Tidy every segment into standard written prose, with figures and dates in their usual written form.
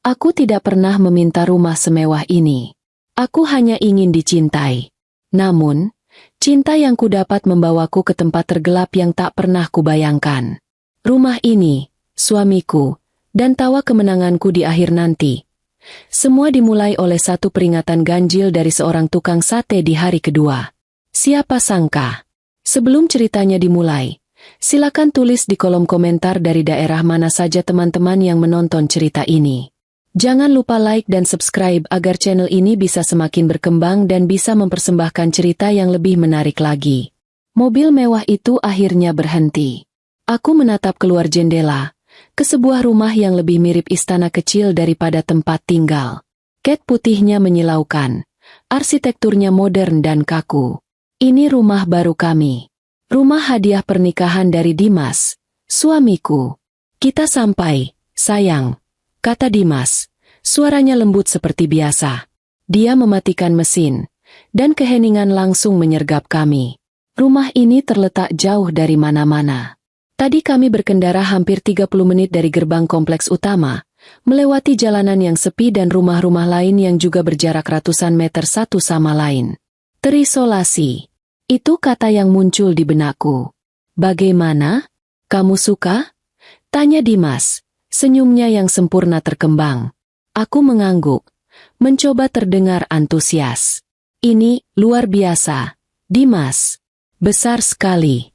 Aku tidak pernah meminta rumah semewah ini. Aku hanya ingin dicintai. Namun, cinta yang kudapat membawaku ke tempat tergelap yang tak pernah kubayangkan. Rumah ini, suamiku, dan tawa kemenanganku di akhir nanti. Semua dimulai oleh satu peringatan ganjil dari seorang tukang sate di hari kedua. Siapa sangka? Sebelum ceritanya dimulai, silakan tulis di kolom komentar dari daerah mana saja teman-teman yang menonton cerita ini. Jangan lupa like dan subscribe agar channel ini bisa semakin berkembang dan bisa mempersembahkan cerita yang lebih menarik lagi. Mobil mewah itu akhirnya berhenti. Aku menatap keluar jendela, ke sebuah rumah yang lebih mirip istana kecil daripada tempat tinggal. Cat putihnya menyilaukan, arsitekturnya modern dan kaku. Ini rumah baru kami. Rumah hadiah pernikahan dari Dimas, suamiku. Kita sampai, sayang, kata Dimas. Suaranya lembut seperti biasa. Dia mematikan mesin, dan keheningan langsung menyergap kami. Rumah ini terletak jauh dari mana-mana. Tadi kami berkendara hampir 30 menit dari gerbang kompleks utama, melewati jalanan yang sepi dan rumah-rumah lain yang juga berjarak ratusan meter satu sama lain. Terisolasi. Itu kata yang muncul di benakku. Bagaimana? Kamu suka? Tanya Dimas, senyumnya yang sempurna terkembang. Aku mengangguk, mencoba terdengar antusias. Ini luar biasa, Dimas. Besar sekali.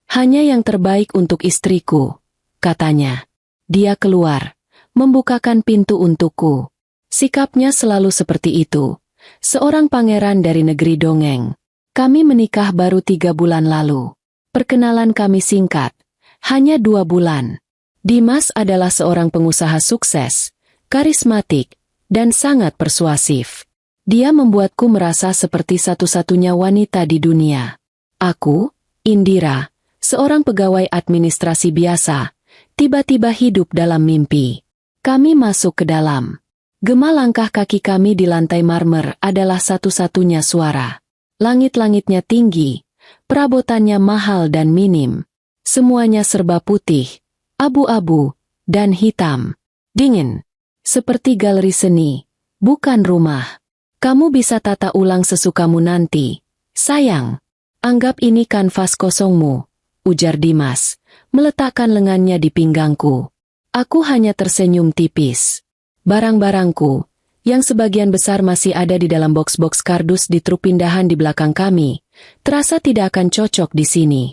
Hanya yang terbaik untuk istriku, katanya. Dia keluar, membukakan pintu untukku. Sikapnya selalu seperti itu. Seorang pangeran dari negeri dongeng. Kami menikah baru 3 bulan lalu. Perkenalan kami singkat, hanya 2 bulan. Dimas adalah seorang pengusaha sukses, karismatik, dan sangat persuasif. Dia membuatku merasa seperti satu-satunya wanita di dunia. Aku, Indira, seorang pegawai administrasi biasa, tiba-tiba hidup dalam mimpi. Kami masuk ke dalam. Gema langkah kaki kami di lantai marmer adalah satu-satunya suara. Langit-langitnya tinggi, perabotannya mahal dan minim. Semuanya serba putih, abu-abu, dan hitam. Dingin. Seperti galeri seni, bukan rumah. Kamu bisa tata ulang sesukamu nanti. Sayang, anggap ini kanvas kosongmu, ujar Dimas, meletakkan lengannya di pinggangku. Aku hanya tersenyum tipis. Barang-barangku, yang sebagian besar masih ada di dalam box-box kardus di truk pindahan di belakang kami, terasa tidak akan cocok di sini.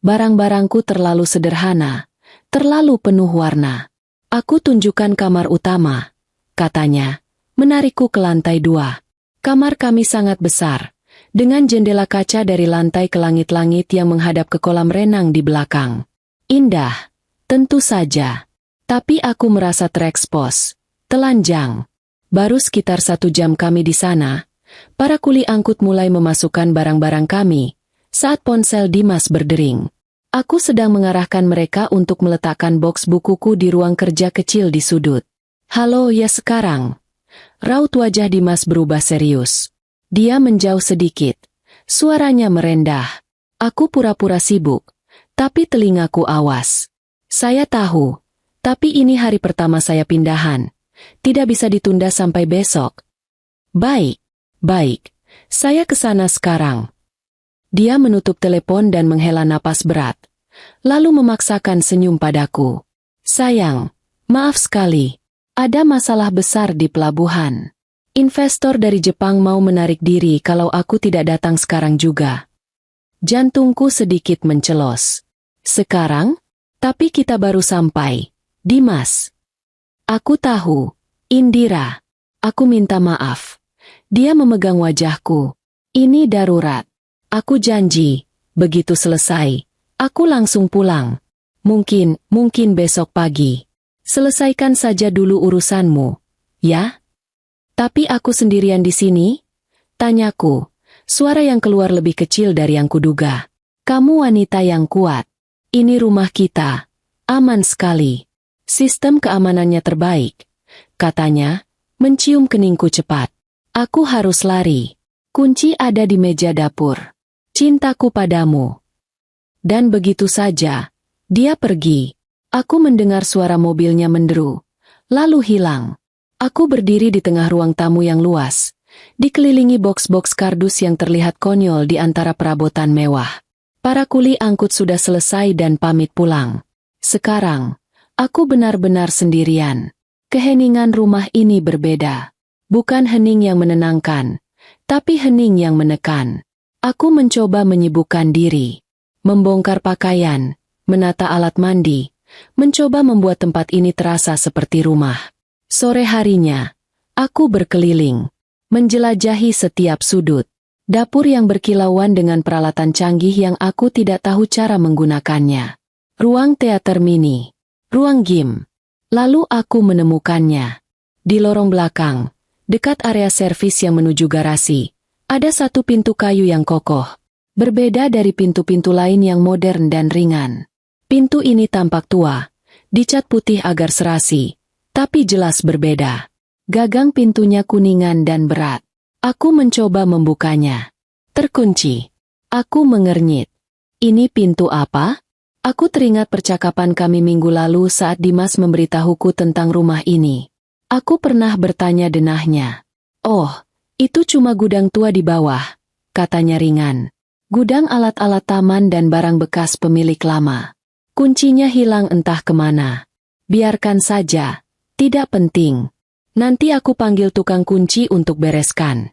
Barang-barangku terlalu sederhana, terlalu penuh warna. Aku tunjukkan kamar utama, katanya, menarikku ke lantai 2. Kamar kami sangat besar, dengan jendela kaca dari lantai ke langit-langit yang menghadap ke kolam renang di belakang. Indah, tentu saja. Tapi aku merasa terekspos, telanjang. Baru sekitar 1 jam kami di sana, para kuli angkut mulai memasukkan barang-barang kami, saat ponsel Dimas berdering. Aku sedang mengarahkan mereka untuk meletakkan box bukuku di ruang kerja kecil di sudut. Halo ya sekarang. Raut wajah Dimas berubah serius. Dia menjauh sedikit. Suaranya merendah. Aku pura-pura sibuk, tapi telingaku awas. Saya tahu, tapi ini hari pertama saya pindahan. Tidak bisa ditunda sampai besok. Baik, baik. Saya ke sana sekarang. Dia menutup telepon dan menghela napas berat, lalu memaksakan senyum padaku. Sayang, maaf sekali, ada masalah besar di pelabuhan. Investor dari Jepang mau menarik diri kalau aku tidak datang sekarang juga. Jantungku sedikit mencelos. Sekarang? Tapi kita baru sampai. Dimas. Aku tahu, Indira. Aku minta maaf. Dia memegang wajahku. Ini darurat. Aku janji, begitu selesai, aku langsung pulang. Mungkin besok pagi. Selesaikan saja dulu urusanmu, ya? Tapi aku sendirian di sini? Tanyaku, suara yang keluar lebih kecil dari yang kuduga. Kamu wanita yang kuat. Ini rumah kita. Aman sekali. Sistem keamanannya terbaik. Katanya, mencium keningku cepat. Aku harus lari. Kunci ada di meja dapur. Cintaku padamu. Dan begitu saja, dia pergi. Aku mendengar suara mobilnya menderu, lalu hilang. Aku berdiri di tengah ruang tamu yang luas, dikelilingi boks-boks kardus yang terlihat konyol di antara perabotan mewah. Para kuli angkut sudah selesai dan pamit pulang. Sekarang, aku benar-benar sendirian. Keheningan rumah ini berbeda. Bukan hening yang menenangkan, tapi hening yang menekan. Aku mencoba menyibukkan diri, membongkar pakaian, menata alat mandi, mencoba membuat tempat ini terasa seperti rumah. Sore harinya, aku berkeliling, menjelajahi setiap sudut. Dapur yang berkilauan dengan peralatan canggih yang aku tidak tahu cara menggunakannya. Ruang teater mini, ruang gym. Lalu aku menemukannya. Di lorong belakang, dekat area servis yang menuju garasi, ada satu pintu kayu yang kokoh. Berbeda dari pintu-pintu lain yang modern dan ringan. Pintu ini tampak tua, dicat putih agar serasi, tapi jelas berbeda. Gagang pintunya kuningan dan berat. Aku mencoba membukanya. Terkunci. Aku mengernyit. Ini pintu apa? Aku teringat percakapan kami minggu lalu saat Dimas memberitahuku tentang rumah ini. Aku pernah bertanya denahnya. Oh, itu cuma gudang tua di bawah, katanya ringan. Gudang alat-alat taman dan barang bekas pemilik lama. Kuncinya hilang entah kemana. Biarkan saja. Tidak penting. Nanti aku panggil tukang kunci untuk bereskan.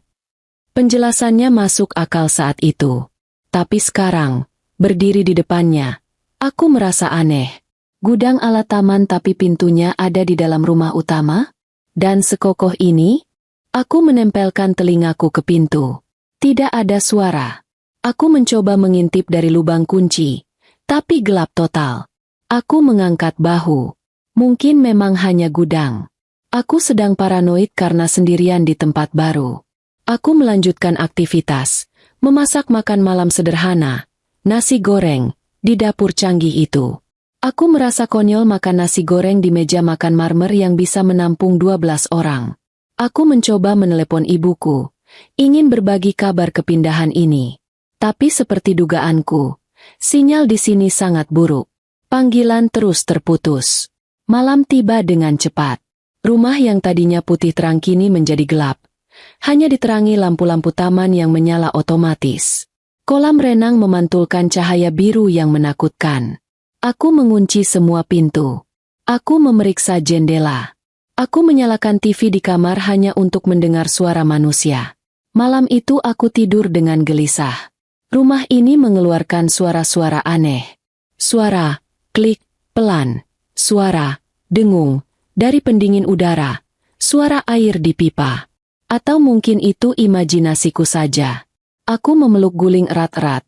Penjelasannya masuk akal saat itu. Tapi sekarang, berdiri di depannya, aku merasa aneh. Gudang alat taman tapi pintunya ada di dalam rumah utama? Dan sekokoh ini? Aku menempelkan telingaku ke pintu. Tidak ada suara. Aku mencoba mengintip dari lubang kunci, tapi gelap total. Aku mengangkat bahu. Mungkin memang hanya gudang. Aku sedang paranoid karena sendirian di tempat baru. Aku melanjutkan aktivitas, memasak makan malam sederhana, nasi goreng, di dapur canggih itu. Aku merasa konyol makan nasi goreng di meja makan marmer yang bisa menampung 12 orang. Aku mencoba menelepon ibuku, ingin berbagi kabar kepindahan ini. Tapi seperti dugaanku, sinyal di sini sangat buruk. Panggilan terus terputus. Malam tiba dengan cepat. Rumah yang tadinya putih terang kini menjadi gelap. Hanya diterangi lampu-lampu taman yang menyala otomatis. Kolam renang memantulkan cahaya biru yang menakutkan. Aku mengunci semua pintu. Aku memeriksa jendela. Aku menyalakan TV di kamar hanya untuk mendengar suara manusia. Malam itu aku tidur dengan gelisah. Rumah ini mengeluarkan suara-suara aneh. Suara, klik, pelan. Suara, dengung, dari pendingin udara. Suara air di pipa. Atau mungkin itu imajinasiku saja. Aku memeluk guling erat-erat.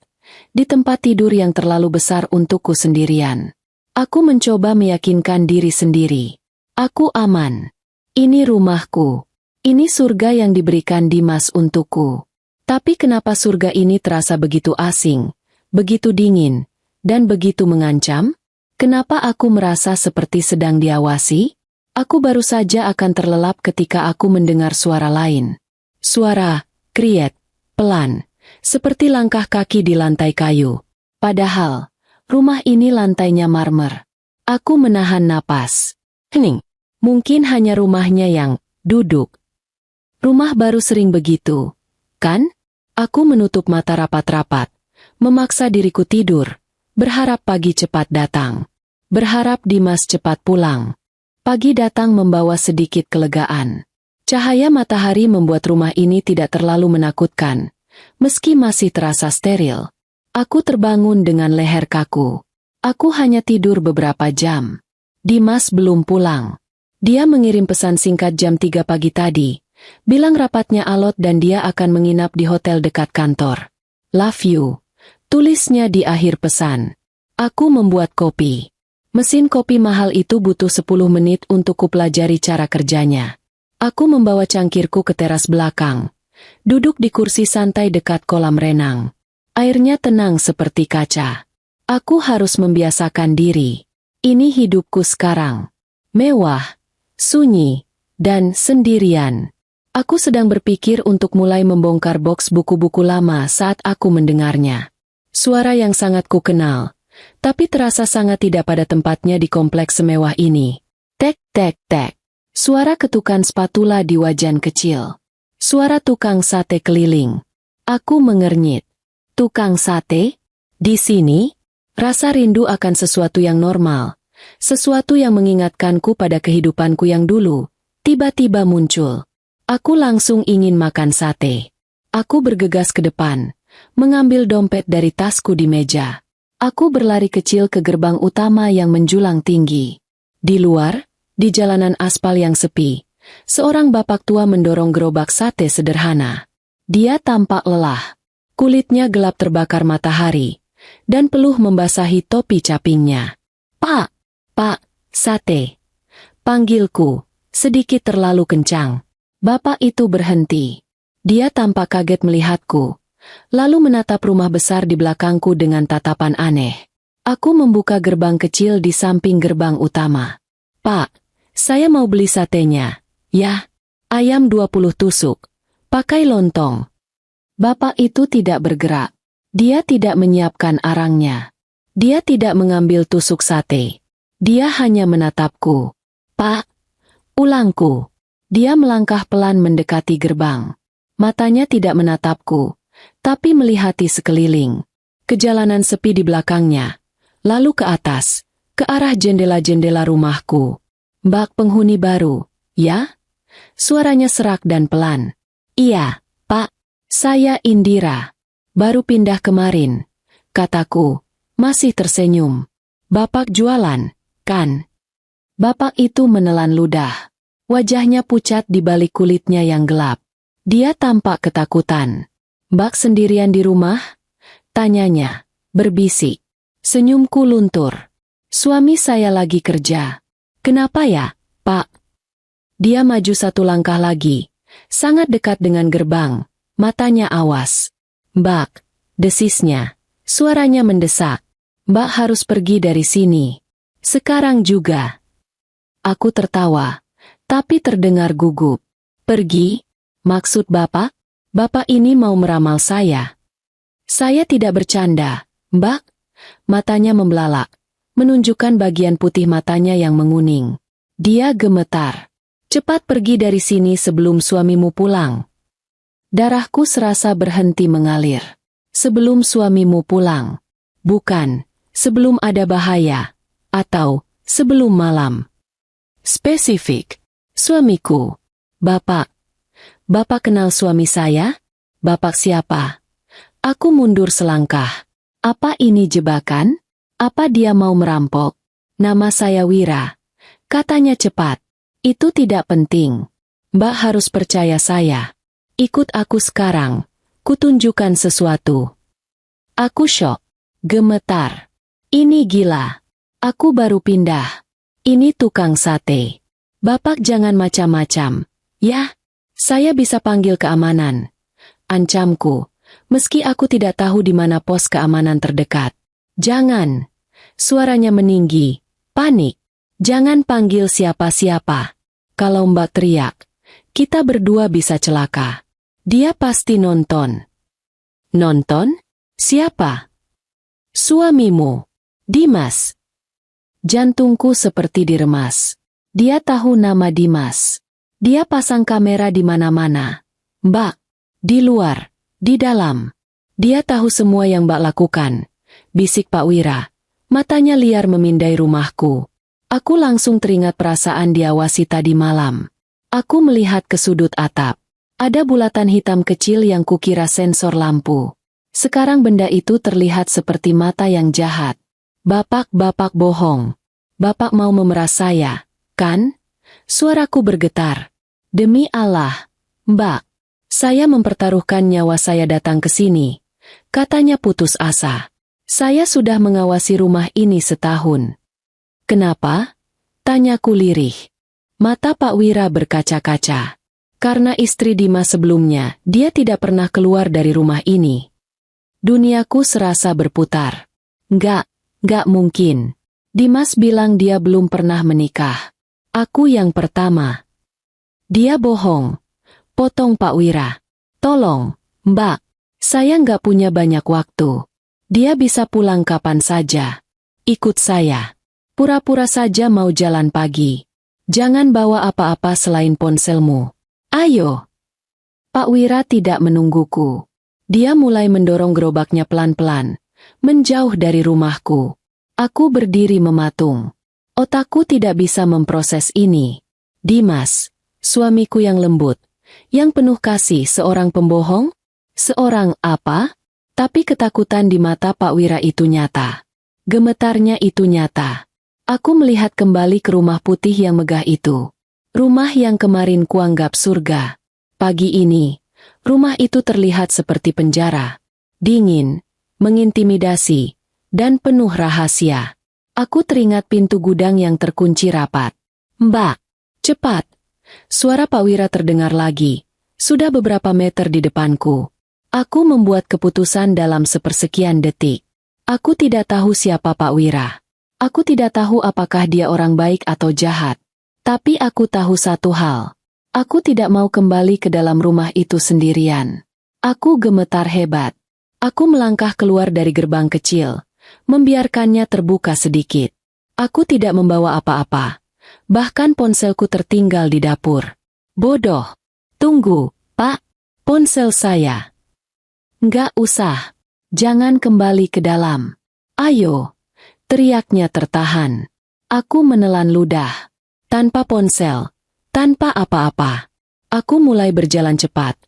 Di tempat tidur yang terlalu besar untukku sendirian. Aku mencoba meyakinkan diri sendiri. Aku aman. Ini rumahku. Ini surga yang diberikan Dimas untukku. Tapi kenapa surga ini terasa begitu asing, begitu dingin, dan begitu mengancam? Kenapa aku merasa seperti sedang diawasi? Aku baru saja akan terlelap ketika aku mendengar suara lain. Suara, kriek, pelan, seperti langkah kaki di lantai kayu. Padahal, rumah ini lantainya marmer. Aku menahan napas. Hening. Mungkin hanya rumahnya yang duduk. Rumah baru sering begitu, kan? Aku menutup mata rapat-rapat, memaksa diriku tidur, berharap pagi cepat datang. Berharap Dimas cepat pulang. Pagi datang membawa sedikit kelegaan. Cahaya matahari membuat rumah ini tidak terlalu menakutkan, meski masih terasa steril. Aku terbangun dengan leher kaku. Aku hanya tidur beberapa jam. Dimas belum pulang. Dia mengirim pesan singkat jam 3 pagi tadi, bilang rapatnya alot dan dia akan menginap di hotel dekat kantor. Love you, tulisnya di akhir pesan. Aku membuat kopi. Mesin kopi mahal itu butuh 10 menit untuk kupelajari cara kerjanya. Aku membawa cangkirku ke teras belakang. Duduk di kursi santai dekat kolam renang. Airnya tenang seperti kaca. Aku harus membiasakan diri. Ini hidupku sekarang. Mewah, sunyi, dan sendirian. Aku sedang berpikir untuk mulai membongkar boks buku-buku lama saat aku mendengarnya. Suara yang sangat kukenal, tapi terasa sangat tidak pada tempatnya di kompleks semewah ini. Tek, tek, tek. Suara ketukan spatula di wajan kecil. Suara tukang sate keliling. Aku mengernyit. Tukang sate? Di sini? Rasa rindu akan sesuatu yang normal. Sesuatu yang mengingatkanku pada kehidupanku yang dulu. Tiba-tiba muncul. Aku langsung ingin makan sate. Aku bergegas ke depan. Mengambil dompet dari tasku di meja. Aku berlari kecil ke gerbang utama yang menjulang tinggi. Di luar, di jalanan aspal yang sepi, seorang bapak tua mendorong gerobak sate sederhana. Dia tampak lelah. Kulitnya gelap terbakar matahari, dan peluh membasahi topi capingnya. "Pak, Pak, sate." Panggilku, sedikit terlalu kencang. Bapak itu berhenti. Dia tampak kaget melihatku, lalu menatap rumah besar di belakangku dengan tatapan aneh. Aku membuka gerbang kecil di samping gerbang utama. "Pak, saya mau beli satenya." "Ya, ayam 20 tusuk. Pakai lontong." Bapak itu tidak bergerak. Dia tidak menyiapkan arangnya. Dia tidak mengambil tusuk sate. Dia hanya menatapku. "Pak." Ulangku. Dia melangkah pelan mendekati gerbang. Matanya tidak menatapku, tapi melihati sekeliling. Kejalanan sepi di belakangnya. Lalu ke atas, ke arah jendela-jendela rumahku. "Mbak penghuni baru, ya?" Suaranya serak dan pelan. "Iya, Pak. Saya Indira. Baru pindah kemarin," kataku, masih tersenyum. "Bapak jualan, kan?" Bapak itu menelan ludah. Wajahnya pucat di balik kulitnya yang gelap. Dia tampak ketakutan. "Mbak sendirian di rumah?" tanyanya, berbisik. Senyumku luntur. "Suami saya lagi kerja." "Kenapa ya, Pak?" Dia maju satu langkah lagi, sangat dekat dengan gerbang, matanya awas. "Mbak," desisnya, suaranya mendesak. "Mbak harus pergi dari sini. Sekarang juga." Aku tertawa, tapi terdengar gugup. "Pergi? Maksud Bapak? Bapak ini mau meramal saya?" "Saya tidak bercanda, Mbak." Matanya membelalak, menunjukkan bagian putih matanya yang menguning. Dia gemetar. "Cepat pergi dari sini sebelum suamimu pulang." Darahku serasa berhenti mengalir. "Sebelum suamimu pulang." Bukan, sebelum ada bahaya. Atau, sebelum malam. Spesifik. "Suamiku." "Bapak." "Bapak kenal suami saya?" "Bapak siapa?" Aku mundur selangkah. Apa ini jebakan? Apa dia mau merampok? "Nama saya Wira." Katanya cepat. "Itu tidak penting. Mbak harus percaya saya. Ikut aku sekarang. Kutunjukkan sesuatu." Aku syok. Gemetar. Ini gila. Aku baru pindah. Ini tukang sate. "Bapak jangan macam-macam. Ya, saya bisa panggil keamanan." Ancamku. Meski aku tidak tahu di mana pos keamanan terdekat. "Jangan." Suaranya meninggi. Panik. "Jangan panggil siapa-siapa. Kalau Mbak teriak, kita berdua bisa celaka." Dia pasti nonton. "Nonton? Siapa?" "Suamimu, Dimas." Jantungku seperti diremas. Dia tahu nama Dimas. Dia pasang kamera di mana-mana. "Mbak, di luar. Di dalam. Dia tahu semua yang Mbak lakukan," bisik Pak Wira. Matanya liar memindai rumahku. Aku langsung teringat perasaan diawasi tadi malam. Aku melihat ke sudut atap. Ada bulatan hitam kecil yang kukira sensor lampu. Sekarang benda itu terlihat seperti mata yang jahat. Bapak bohong. Bapak mau memeras saya, kan?" Suaraku bergetar. "Demi Allah, Mbak. Saya mempertaruhkan nyawa saya datang ke sini." Katanya putus asa. "Saya sudah mengawasi rumah ini setahun." "Kenapa?" tanyaku lirih. Mata Pak Wira berkaca-kaca. "Karena istri Dimas sebelumnya, dia tidak pernah keluar dari rumah ini." Duniaku serasa berputar. Nggak mungkin. Dimas bilang dia belum pernah menikah. Aku yang pertama." "Dia bohong." Potong Pak Wira. "Tolong, Mbak. Saya nggak punya banyak waktu. Dia bisa pulang kapan saja. Ikut saya. Pura-pura saja mau jalan pagi." Jangan bawa apa-apa selain ponselmu. Ayo. Pak Wira tidak menungguku. Dia mulai mendorong gerobaknya pelan-pelan, menjauh dari rumahku. Aku berdiri mematung. Otakku tidak bisa memproses ini. Dimas, suamiku yang lembut, yang penuh kasih, seorang pembohong? Seorang apa? Tapi ketakutan di mata Pak Wira itu nyata. Gemetarnya itu nyata. Aku melihat kembali ke rumah putih yang megah itu. Rumah yang kemarin kuanggap surga. Pagi ini, rumah itu terlihat seperti penjara. Dingin, mengintimidasi, dan penuh rahasia. Aku teringat pintu gudang yang terkunci rapat. Mbak, cepat. Suara Pak Wira terdengar lagi. Sudah beberapa meter di depanku. Aku membuat keputusan dalam sepersekian detik. Aku tidak tahu siapa Pak Wira. Aku tidak tahu apakah dia orang baik atau jahat. Tapi aku tahu satu hal. Aku tidak mau kembali ke dalam rumah itu sendirian. Aku gemetar hebat. Aku melangkah keluar dari gerbang kecil, membiarkannya terbuka sedikit. Aku tidak membawa apa-apa. Bahkan ponselku tertinggal di dapur. Bodoh. Tunggu, Pak. Ponsel saya. Nggak usah. Jangan kembali ke dalam. Ayo. Teriaknya tertahan. Aku menelan ludah. Tanpa ponsel. Tanpa apa-apa. Aku mulai berjalan cepat.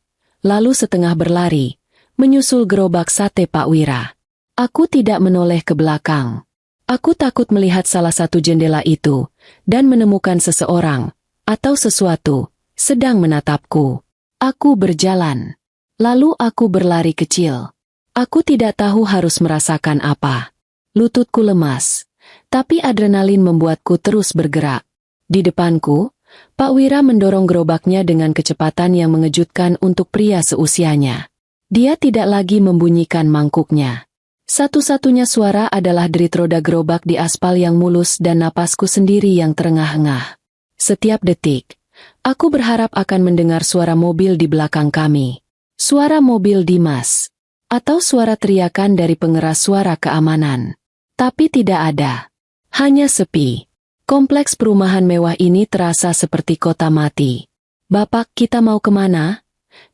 Lalu setengah berlari. Menyusul gerobak sate Pak Wira. Aku tidak menoleh ke belakang. Aku takut melihat salah satu jendela itu. Dan menemukan seseorang. Atau sesuatu. Sedang menatapku. Aku berjalan. Lalu aku berlari kecil. Aku tidak tahu harus merasakan apa. Lututku lemas, tapi adrenalin membuatku terus bergerak. Di depanku, Pak Wira mendorong gerobaknya dengan kecepatan yang mengejutkan untuk pria seusianya. Dia tidak lagi membunyikan mangkuknya. Satu-satunya suara adalah derit roda gerobak di aspal yang mulus dan napasku sendiri yang terengah-engah. Setiap detik, aku berharap akan mendengar suara mobil di belakang kami. Suara mobil Dimas. Atau suara teriakan dari pengeras suara keamanan. Tapi tidak ada. Hanya sepi. Kompleks perumahan mewah ini terasa seperti kota mati. Bapak, kita mau kemana?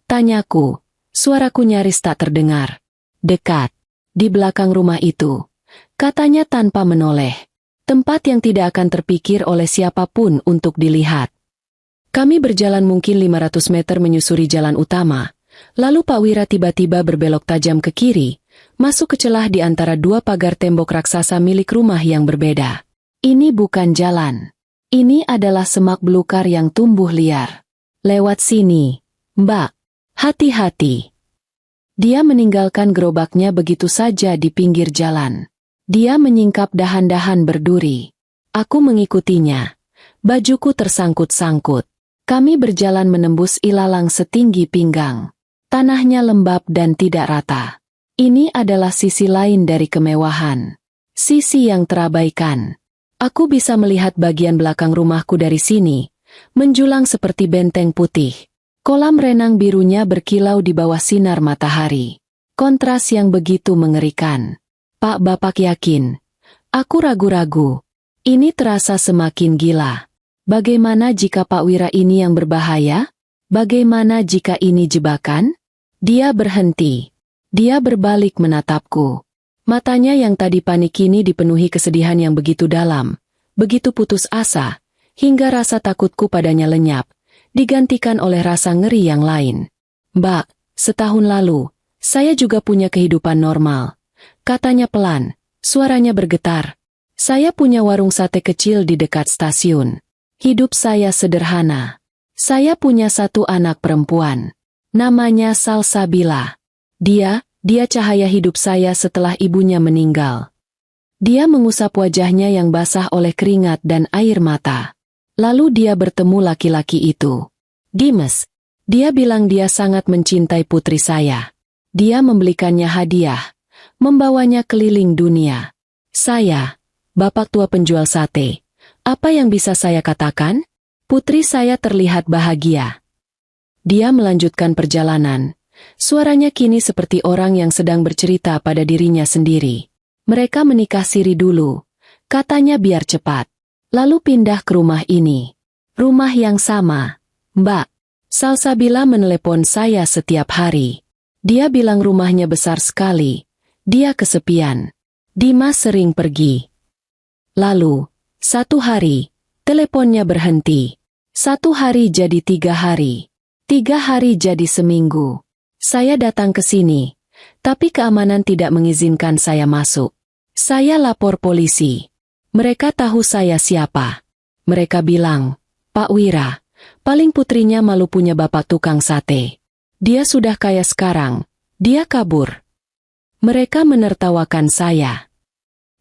Tanyaku. Suaraku nyaris tak terdengar. Dekat. Di belakang rumah itu. Katanya tanpa menoleh. Tempat yang tidak akan terpikir oleh siapapun untuk dilihat. Kami berjalan mungkin 500 meter menyusuri jalan utama. Lalu Pak Wira tiba-tiba berbelok tajam ke kiri. Masuk ke celah di antara dua pagar tembok raksasa milik rumah yang berbeda. Ini bukan jalan. Ini adalah semak belukar yang tumbuh liar. Lewat sini, Mbak. Hati-hati. Dia meninggalkan gerobaknya begitu saja di pinggir jalan. Dia menyingkap dahan-dahan berduri. Aku mengikutinya. Bajuku tersangkut-sangkut. Kami berjalan menembus ilalang setinggi pinggang. Tanahnya lembab dan tidak rata. Ini adalah sisi lain dari kemewahan. Sisi yang terabaikan. Aku bisa melihat bagian belakang rumahku dari sini, menjulang seperti benteng putih. Kolam renang birunya berkilau di bawah sinar matahari. Kontras yang begitu mengerikan. Pak Bapak yakin? Aku ragu-ragu. Ini terasa semakin gila. Bagaimana jika Pak Wira ini yang berbahaya? Bagaimana jika ini jebakan? Dia berhenti. Dia berbalik menatapku. Matanya yang tadi panik kini dipenuhi kesedihan yang begitu dalam, begitu putus asa, hingga rasa takutku padanya lenyap, digantikan oleh rasa ngeri yang lain. Mbak, setahun lalu, saya juga punya kehidupan normal. Katanya pelan, suaranya bergetar. Saya punya warung sate kecil di dekat stasiun. Hidup saya sederhana. Saya punya satu anak perempuan. Namanya Salsabila. Dia cahaya hidup saya setelah ibunya meninggal. Dia mengusap wajahnya yang basah oleh keringat dan air mata. Lalu dia bertemu laki-laki itu. Dimas. Dia bilang dia sangat mencintai putri saya. Dia membelikannya hadiah. Membawanya keliling dunia. Saya, bapak tua penjual sate. Apa yang bisa saya katakan? Putri saya terlihat bahagia. Dia melanjutkan perjalanan. Suaranya kini seperti orang yang sedang bercerita pada dirinya sendiri. Mereka menikah siri dulu. Katanya biar cepat. Lalu pindah ke rumah ini. Rumah yang sama, Mbak. Salsabila menelepon saya setiap hari. Dia bilang rumahnya besar sekali. Dia kesepian. Dimas sering pergi. Lalu, satu hari, teleponnya berhenti. Satu hari jadi 3 hari. 3 hari jadi seminggu. Saya datang ke sini, tapi keamanan tidak mengizinkan saya masuk. Saya lapor polisi. Mereka tahu saya siapa. Mereka bilang, Pak Wira, paling putrinya malu punya bapak tukang sate. Dia sudah kaya sekarang. Dia kabur. Mereka menertawakan saya.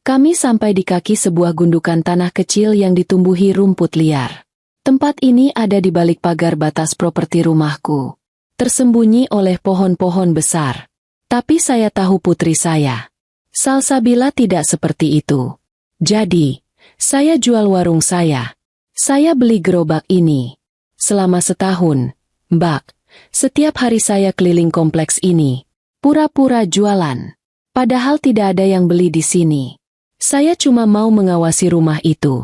Kami sampai di kaki sebuah gundukan tanah kecil yang ditumbuhi rumput liar. Tempat ini ada di balik pagar batas properti rumahku. Tersembunyi oleh pohon-pohon besar. Tapi saya tahu putri saya. Salsabila tidak seperti itu. Jadi, saya jual warung saya. Saya beli gerobak ini. Selama setahun, Mbak, setiap hari saya keliling kompleks ini. Pura-pura jualan. Padahal tidak ada yang beli di sini. Saya cuma mau mengawasi rumah itu.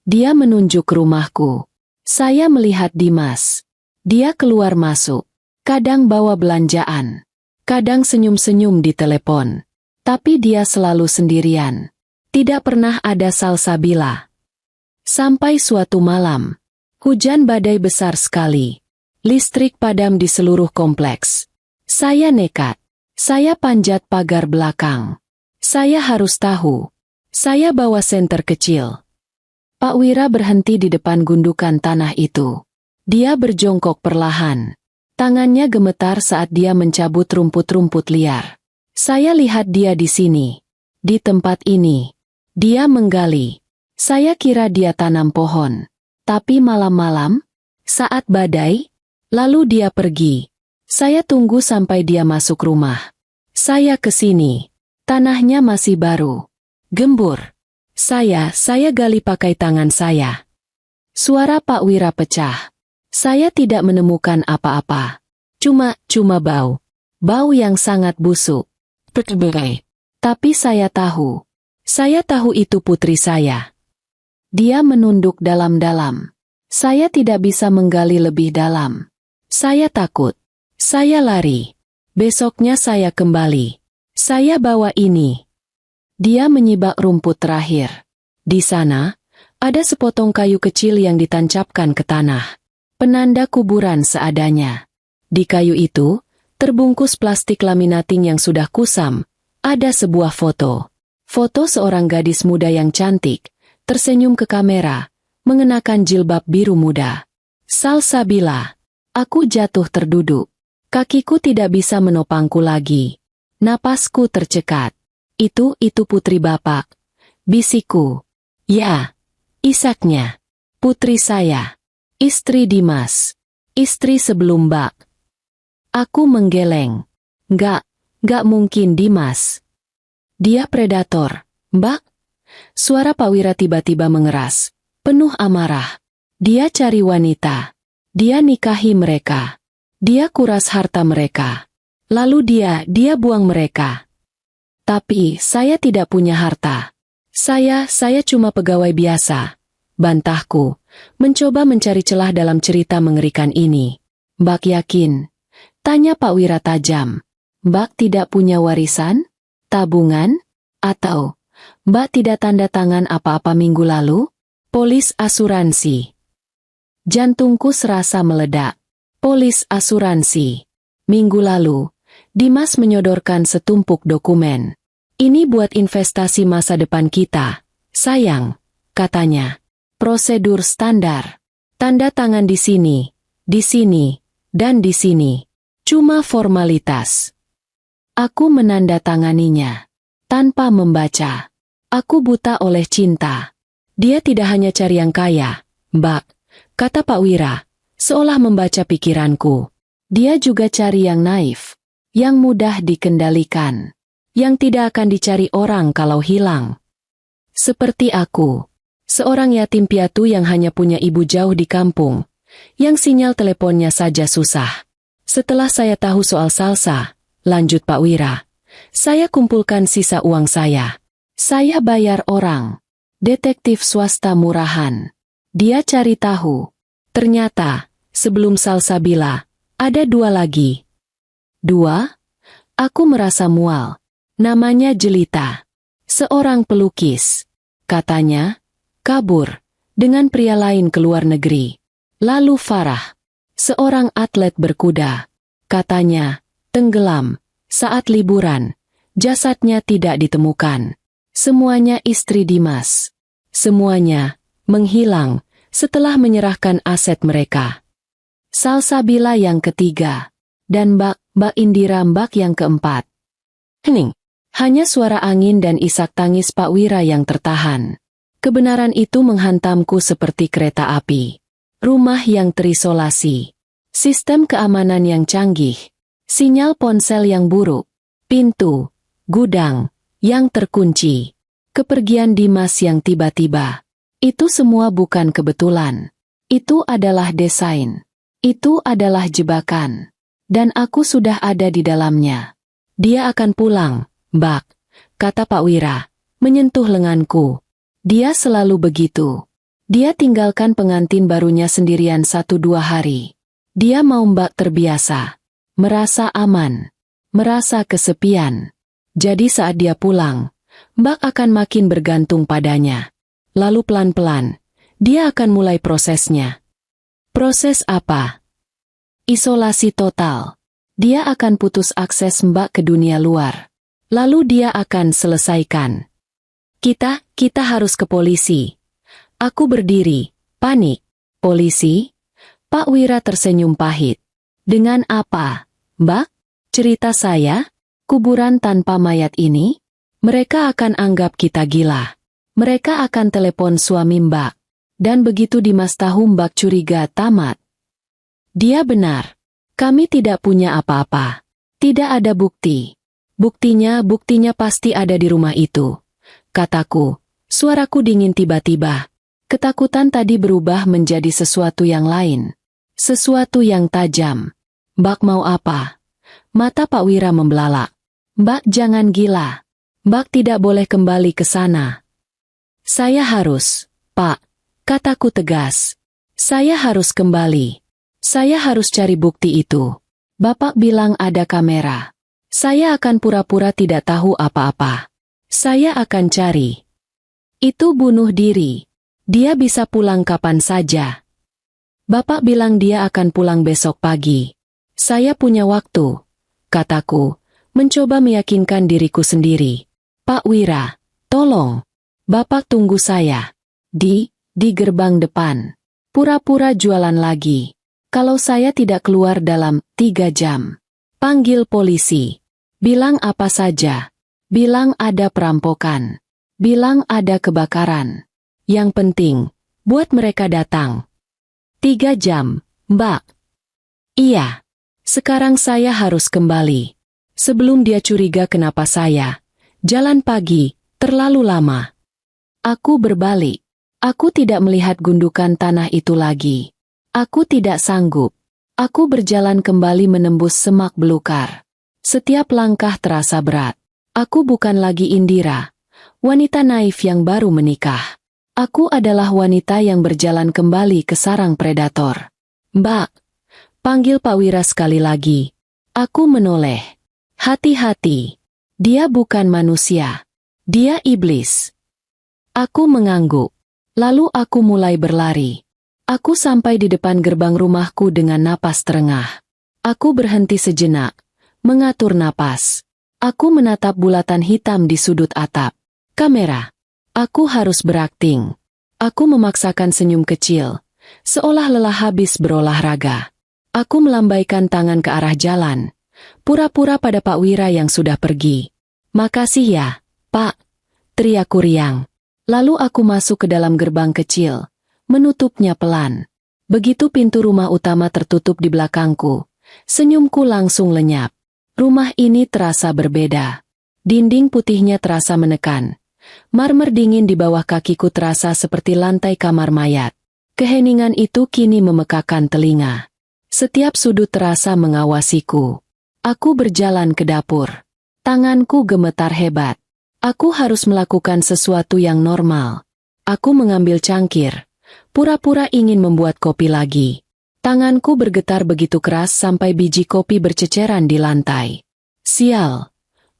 Dia menunjuk rumahku. Saya melihat Dimas. Dia keluar masuk. Kadang bawa belanjaan. Kadang senyum-senyum di telepon. Tapi dia selalu sendirian. Tidak pernah ada Salsabila. Sampai suatu malam. Hujan badai besar sekali. Listrik padam di seluruh kompleks. Saya nekat. Saya panjat pagar belakang. Saya harus tahu. Saya bawa senter kecil. Pak Wira berhenti di depan gundukan tanah itu. Dia berjongkok perlahan. Tangannya gemetar saat dia mencabut rumput-rumput liar. Saya lihat dia di sini. Di tempat ini. Dia menggali. Saya kira dia tanam pohon. Tapi malam-malam, saat badai, lalu dia pergi. Saya tunggu sampai dia masuk rumah. Saya ke sini. Tanahnya masih baru. Gembur. Saya gali pakai tangan saya. Suara Pak Wira pecah. Saya tidak menemukan apa-apa. Cuma bau. Bau yang sangat busuk. Tapi saya tahu. Saya tahu itu putri saya. Dia menunduk dalam-dalam. Saya tidak bisa menggali lebih dalam. Saya takut. Saya lari. Besoknya saya kembali. Saya bawa ini. Dia menyibak rumput terakhir. Di sana, ada sepotong kayu kecil yang ditancapkan ke tanah. Penanda kuburan seadanya. Di kayu itu, terbungkus plastik laminating yang sudah kusam, ada sebuah foto. Foto seorang gadis muda yang cantik, tersenyum ke kamera, mengenakan jilbab biru muda. Salsabila. Aku jatuh terduduk. Kakiku tidak bisa menopangku lagi. Napasku tercekat. Itu putri bapak. Bisikku. Ya, isaknya. Putri saya. Istri Dimas. Istri sebelum Mbak. Aku menggeleng. Nggak mungkin Dimas. Dia predator, Mbak. Suara Pak Wira tiba-tiba mengeras. Penuh amarah. Dia cari wanita. Dia nikahi mereka. Dia kuras harta mereka. Lalu dia buang mereka. Tapi saya tidak punya harta. Saya cuma pegawai biasa. Bantahku, mencoba mencari celah dalam cerita mengerikan ini. Mbak yakin? Tanya Pak Wira tajam. Mbak tidak punya warisan? Tabungan? Atau Mbak tidak tanda tangan apa-apa minggu lalu? Polis asuransi. Jantungku serasa meledak. Polis asuransi. Minggu lalu, Dimas menyodorkan setumpuk dokumen. Ini buat investasi masa depan kita. Sayang, katanya. Prosedur standar. Tanda tangan di sini, dan di sini. Cuma formalitas. Aku menandatanganinya. Tanpa membaca. Aku buta oleh cinta. Dia tidak hanya cari yang kaya, Mbak, kata Pak Wira. Seolah membaca pikiranku. Dia juga cari yang naif, yang mudah dikendalikan, yang tidak akan dicari orang kalau hilang. Seperti aku, seorang yatim piatu yang hanya punya ibu jauh di kampung, yang sinyal teleponnya saja susah. Setelah saya tahu soal salsa, lanjut Pak Wira, saya kumpulkan sisa uang saya. Saya bayar orang, detektif swasta murahan. Dia cari tahu. Ternyata, sebelum Salsabila, ada 2 lagi. 2? Aku merasa mual. Namanya Jelita. Seorang pelukis. Katanya, kabur dengan pria lain ke luar negeri. Lalu Farah. Seorang atlet berkuda. Katanya, tenggelam saat liburan. Jasadnya tidak ditemukan. Semuanya istri Dimas. Semuanya menghilang setelah menyerahkan aset mereka. Salsabila yang ketiga. Dan Mbak Indira yang keempat. Hening. Hanya suara angin dan isak tangis Pak Wira yang tertahan. Kebenaran itu menghantamku seperti kereta api. Rumah yang terisolasi. Sistem keamanan yang canggih. Sinyal ponsel yang buruk. Pintu, gudang, yang terkunci. Kepergian Dimas yang tiba-tiba. Itu semua bukan kebetulan. Itu adalah desain. Itu adalah jebakan. Dan aku sudah ada di dalamnya. Dia akan pulang, Mbak, kata Pak Wira, menyentuh lenganku. Dia selalu begitu. Dia tinggalkan pengantin barunya sendirian 1-2 hari. Dia mau Mbak terbiasa. Merasa aman. Merasa kesepian. Jadi saat dia pulang, Mbak akan makin bergantung padanya. Lalu pelan-pelan, dia akan mulai prosesnya. Proses apa? Isolasi total. Dia akan putus akses Mbak ke dunia luar. Lalu dia akan selesaikan. Kita harus ke polisi. Aku berdiri, panik. Polisi? Pak Wira tersenyum pahit. Dengan apa, Mbak? Cerita saya? Kuburan tanpa mayat ini? Mereka akan anggap kita gila. Mereka akan telepon suami Mbak. Dan begitu Dimas tahu Mbak curiga tamat. Dia benar. Kami tidak punya apa-apa. Tidak ada bukti. Buktinya pasti ada di rumah itu. Kataku. Suaraku dingin tiba-tiba. Ketakutan tadi berubah menjadi sesuatu yang lain. Sesuatu yang tajam. Mbak mau apa? Mata Pak Wira membelalak. Mbak jangan gila. Mbak tidak boleh kembali ke sana. Saya harus, Pak. Kataku tegas. Saya harus kembali. Saya harus cari bukti itu. Bapak bilang ada kamera. Saya akan pura-pura tidak tahu apa-apa. Saya akan cari. Itu bunuh diri. Dia bisa pulang kapan saja. Bapak bilang dia akan pulang besok pagi. Saya punya waktu. Kataku, mencoba meyakinkan diriku sendiri. Pak Wira, tolong. Bapak tunggu saya. Di gerbang depan. Pura-pura jualan lagi. Kalau saya tidak keluar dalam 3 jam. Panggil polisi. Bilang apa saja. Bilang ada perampokan. Bilang ada kebakaran. Yang penting, buat mereka datang. 3 jam, Mbak. Iya. Sekarang saya harus kembali. Sebelum dia curiga kenapa saya. Jalan pagi, terlalu lama. Aku berbalik. Aku tidak melihat gundukan tanah itu lagi. Aku tidak sanggup. Aku berjalan kembali menembus semak belukar. Setiap langkah terasa berat. Aku bukan lagi Indira, wanita naif yang baru menikah. Aku adalah wanita yang berjalan kembali ke sarang predator. Mbak, panggil Pak Wira sekali lagi. Aku menoleh. Hati-hati. Dia bukan manusia. Dia iblis. Aku mengangguk. Lalu aku mulai berlari. Aku sampai di depan gerbang rumahku dengan napas terengah. Aku berhenti sejenak, mengatur napas. Aku menatap bulatan hitam di sudut atap. Kamera. Aku harus berakting. Aku memaksakan senyum kecil, seolah lelah habis berolahraga. Aku melambaikan tangan ke arah jalan, pura-pura pada Pak Wira yang sudah pergi. Makasih ya, Pak, teriakku riang. Lalu aku masuk ke dalam gerbang kecil, menutupnya pelan. Begitu pintu rumah utama tertutup di belakangku, senyumku langsung lenyap. Rumah ini terasa berbeda. Dinding putihnya terasa menekan. Marmer dingin di bawah kakiku terasa seperti lantai kamar mayat. Keheningan itu kini memekakan telinga. Setiap sudut terasa mengawasiku. Aku berjalan ke dapur. Tanganku gemetar hebat. Aku harus melakukan sesuatu yang normal. Aku mengambil cangkir, Pura-pura ingin membuat kopi lagi. Tanganku bergetar begitu keras sampai biji kopi berceceran di lantai. Sial,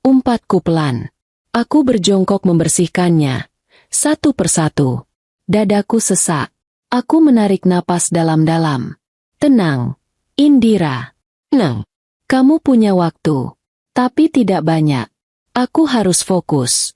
umpatku pelan. Aku berjongkok membersihkannya. Satu persatu. Dadaku sesak. Aku menarik napas dalam-dalam. Tenang, Indira. Tenang. Kamu punya waktu. Tapi tidak banyak. Aku harus fokus.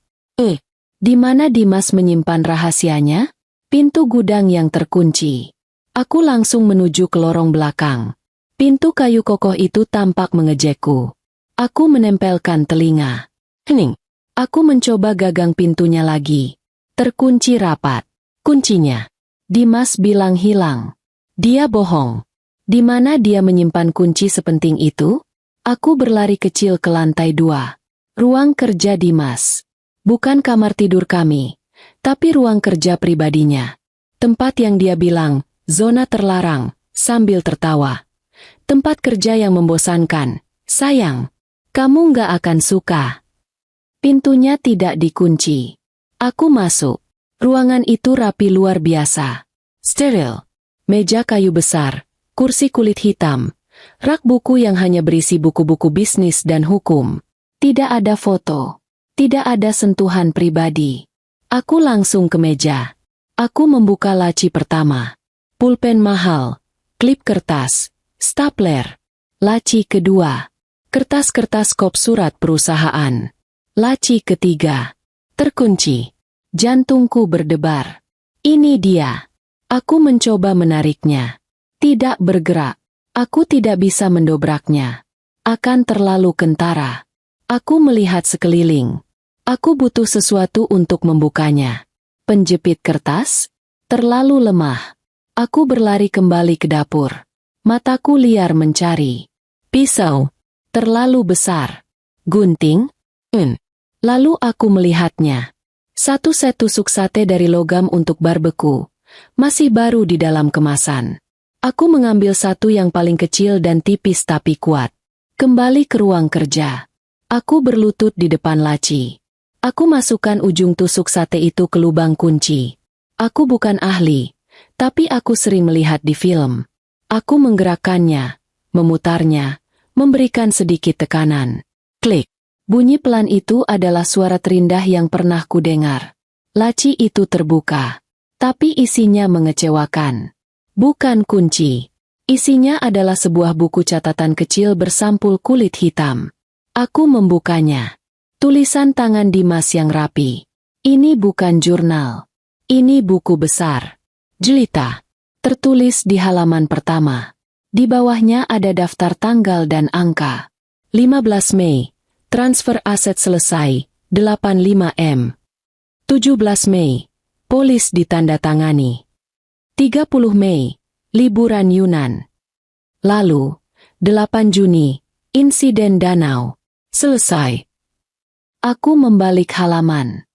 Di mana Dimas menyimpan rahasianya? Pintu gudang yang terkunci. Aku langsung menuju ke lorong belakang. Pintu kayu kokoh itu tampak mengejekku. Aku menempelkan telinga. Hening. Aku mencoba gagang pintunya lagi. Terkunci rapat. Kuncinya. Dimas bilang hilang. Dia bohong. Di mana dia menyimpan kunci sepenting itu? Aku berlari kecil ke lantai 2. Ruang kerja Dimas. Bukan kamar tidur kami. Tapi ruang kerja pribadinya. Tempat yang dia bilang, zona terlarang, sambil tertawa. Tempat kerja yang membosankan. Sayang, kamu nggak akan suka. Pintunya tidak dikunci. Aku masuk. Ruangan itu rapi luar biasa. Steril. Meja kayu besar, kursi kulit hitam, rak buku yang hanya berisi buku-buku bisnis dan hukum. Tidak ada foto. Tidak ada sentuhan pribadi. Aku langsung ke meja. Aku membuka laci pertama. Pulpen mahal, klip kertas, stapler. Laci kedua. Kertas-kertas kop surat perusahaan. Laci ketiga. Terkunci. Jantungku berdebar. Ini dia. Aku mencoba menariknya. Tidak bergerak. Aku tidak bisa mendobraknya. Akan terlalu kentara. Aku melihat sekeliling. Aku butuh sesuatu untuk membukanya. Penjepit kertas? Terlalu lemah. Aku berlari kembali ke dapur. Mataku liar mencari. Pisau. Terlalu besar. Gunting? Lalu aku melihatnya. Satu set tusuk sate dari logam untuk barbeku. Masih baru di dalam kemasan. Aku mengambil satu yang paling kecil dan tipis tapi kuat. Kembali ke ruang kerja. Aku berlutut di depan laci. Aku masukkan ujung tusuk sate itu ke lubang kunci. Aku bukan ahli, tapi aku sering melihat di film. Aku menggerakkannya, memutarnya, memberikan sedikit tekanan. Klik. Bunyi pelan itu adalah suara terindah yang pernah kudengar. Laci itu terbuka, tapi isinya mengecewakan. Bukan kunci. Isinya adalah sebuah buku catatan kecil bersampul kulit hitam. Aku membukanya. Tulisan tangan Dimas yang rapi. Ini bukan jurnal. Ini buku besar. Jelita. Tertulis di halaman pertama. Di bawahnya ada daftar tanggal dan angka. 15 Mei. Transfer aset selesai. 85 M. 17 Mei. Polis ditandatangani. 30 Mei. Liburan Yunan. Lalu, 8 Juni. Insiden danau. Selesai. Aku membalik halaman.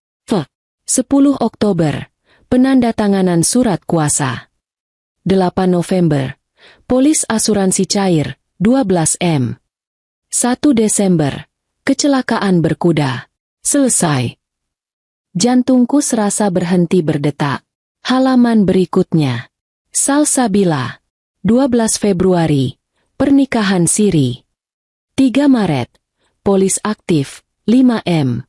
10 Oktober. Penandatanganan surat kuasa. 8 November. Polis asuransi cair, 12 M. 1 Desember. Kecelakaan berkuda. Selesai. Jantungku serasa berhenti berdetak. Halaman berikutnya. Salsabila. 12 Februari. Pernikahan siri. 3 Maret. Polis aktif. 5 M.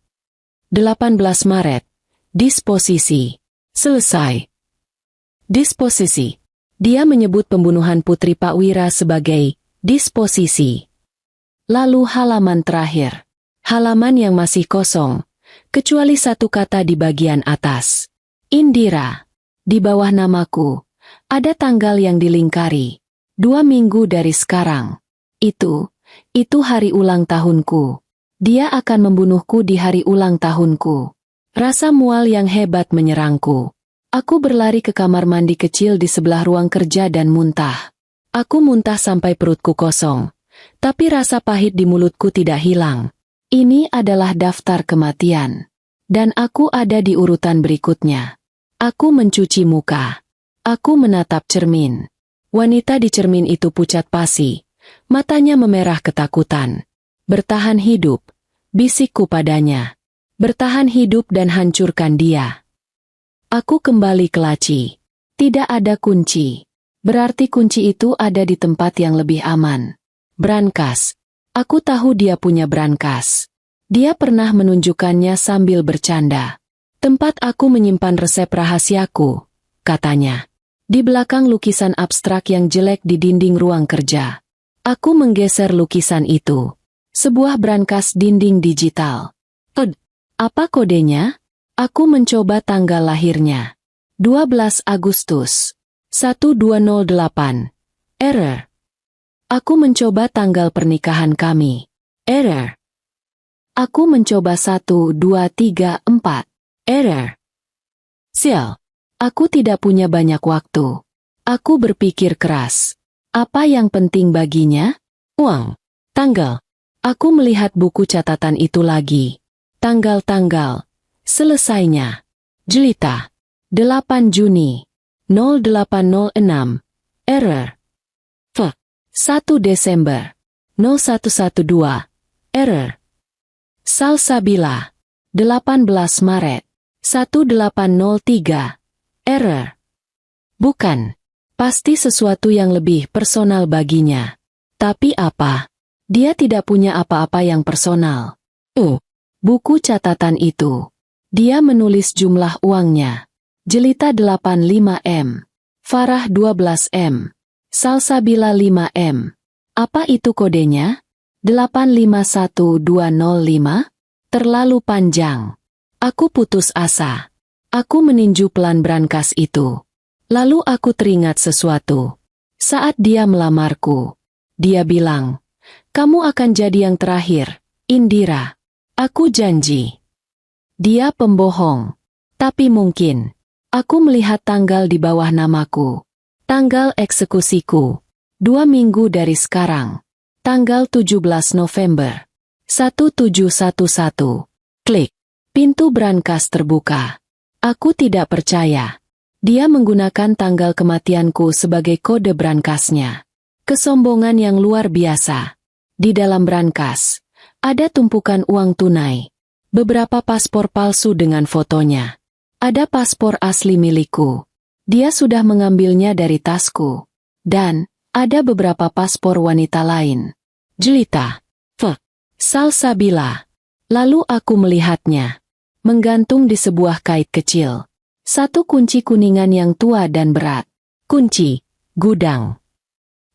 18 Maret. Disposisi. Selesai. Disposisi. Dia menyebut pembunuhan Putri Pak Wira sebagai disposisi. Lalu halaman terakhir. Halaman yang masih kosong, kecuali satu kata di bagian atas. Indira. Di bawah namaku, ada tanggal yang dilingkari. 2 minggu dari sekarang. Itu hari ulang tahunku. Dia akan membunuhku di hari ulang tahunku. Rasa mual yang hebat menyerangku. Aku berlari ke kamar mandi kecil di sebelah ruang kerja dan muntah. Aku muntah sampai perutku kosong. Tapi rasa pahit di mulutku tidak hilang. Ini adalah daftar kematian. Dan aku ada di urutan berikutnya. Aku mencuci muka. Aku menatap cermin. Wanita di cermin itu pucat pasi. Matanya memerah ketakutan. Bertahan hidup. Bisikku padanya. Bertahan hidup dan hancurkan dia. Aku kembali ke laci. Tidak ada kunci. Berarti kunci itu ada di tempat yang lebih aman. Brankas. Aku tahu dia punya brankas. Dia pernah menunjukkannya sambil bercanda. Tempat aku menyimpan resep rahasiaku, katanya. Di belakang lukisan abstrak yang jelek di dinding ruang kerja. Aku menggeser lukisan itu. Sebuah brankas dinding digital. Apa kodenya? Aku mencoba tanggal lahirnya. 12 Agustus. 1208. Error. Aku mencoba tanggal pernikahan kami. Error. Aku mencoba 1, 2, 3, 4. Error. Sial. Aku tidak punya banyak waktu. Aku berpikir keras. Apa yang penting baginya? Uang. Tanggal. Aku melihat buku catatan itu lagi. Tanggal-tanggal. Selesainya. Jelita. 8 Juni. 0806. Error. 1 Desember. 0112. Error. Salsabila. 18 Maret. 1803. Error. Bukan. Pasti sesuatu yang lebih personal baginya. Tapi apa? Dia tidak punya apa-apa yang personal. Buku catatan itu. Dia menulis jumlah uangnya. Jelita 85M. Farah 12M. Salsabila 5M. Apa itu kodenya? 851205? Terlalu panjang. Aku putus asa. Aku meninju pelan brankas itu. Lalu aku teringat sesuatu. Saat dia melamarku, dia bilang, "Kamu akan jadi yang terakhir, Indira." Aku janji. Dia pembohong. Tapi mungkin. Aku melihat tanggal di bawah namaku. Tanggal eksekusiku. 2 minggu dari sekarang. Tanggal 17 November. 1711. Klik. Pintu brankas terbuka. Aku tidak percaya. Dia menggunakan tanggal kematianku sebagai kode brankasnya. Kesombongan yang luar biasa. Di dalam brankas, ada tumpukan uang tunai. Beberapa paspor palsu dengan fotonya. Ada paspor asli milikku. Dia sudah mengambilnya dari tasku. Dan, ada beberapa paspor wanita lain. Jelita. Salsabila. Lalu aku melihatnya. Menggantung di sebuah kait kecil. Satu kunci kuningan yang tua dan berat. Kunci. Gudang.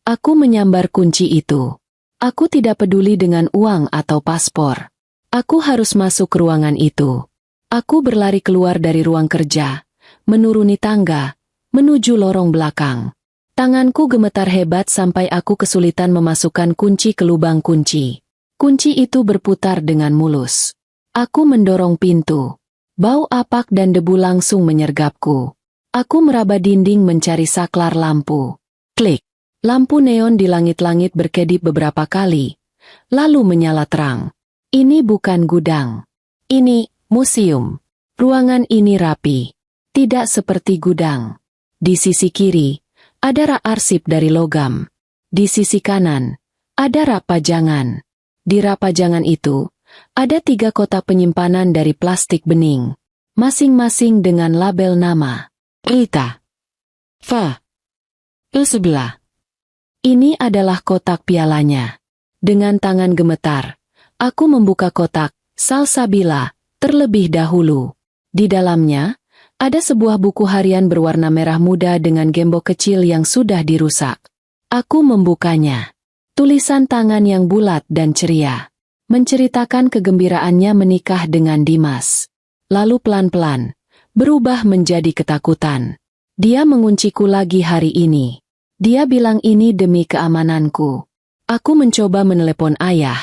Aku menyambar kunci itu. Aku tidak peduli dengan uang atau paspor. Aku harus masuk ke ruangan itu. Aku berlari keluar dari ruang kerja, menuruni tangga, menuju lorong belakang. Tanganku gemetar hebat sampai aku kesulitan memasukkan kunci ke lubang kunci. Kunci itu berputar dengan mulus. Aku mendorong pintu. Bau apak dan debu langsung menyergapku. Aku meraba dinding mencari saklar lampu. Klik. Lampu neon di langit-langit berkedip beberapa kali, lalu menyala terang. Ini bukan gudang. Ini museum. Ruangan ini rapi. Tidak seperti gudang. Di sisi kiri, ada rak arsip dari logam. Di sisi kanan, ada rak pajangan. Di rak pajangan itu, ada 3 kotak penyimpanan dari plastik bening. Masing-masing dengan label nama. Rita. Sebelah. Ini adalah kotak pialanya. Dengan tangan gemetar, aku membuka kotak Salsabila terlebih dahulu. Di dalamnya, ada sebuah buku harian berwarna merah muda dengan gembok kecil yang sudah dirusak. Aku membukanya. Tulisan tangan yang bulat dan ceria. Menceritakan kegembiraannya menikah dengan Dimas. Lalu pelan-pelan, berubah menjadi ketakutan. Dia mengunciku lagi hari ini. Dia bilang ini demi keamananku. Aku mencoba menelepon ayah,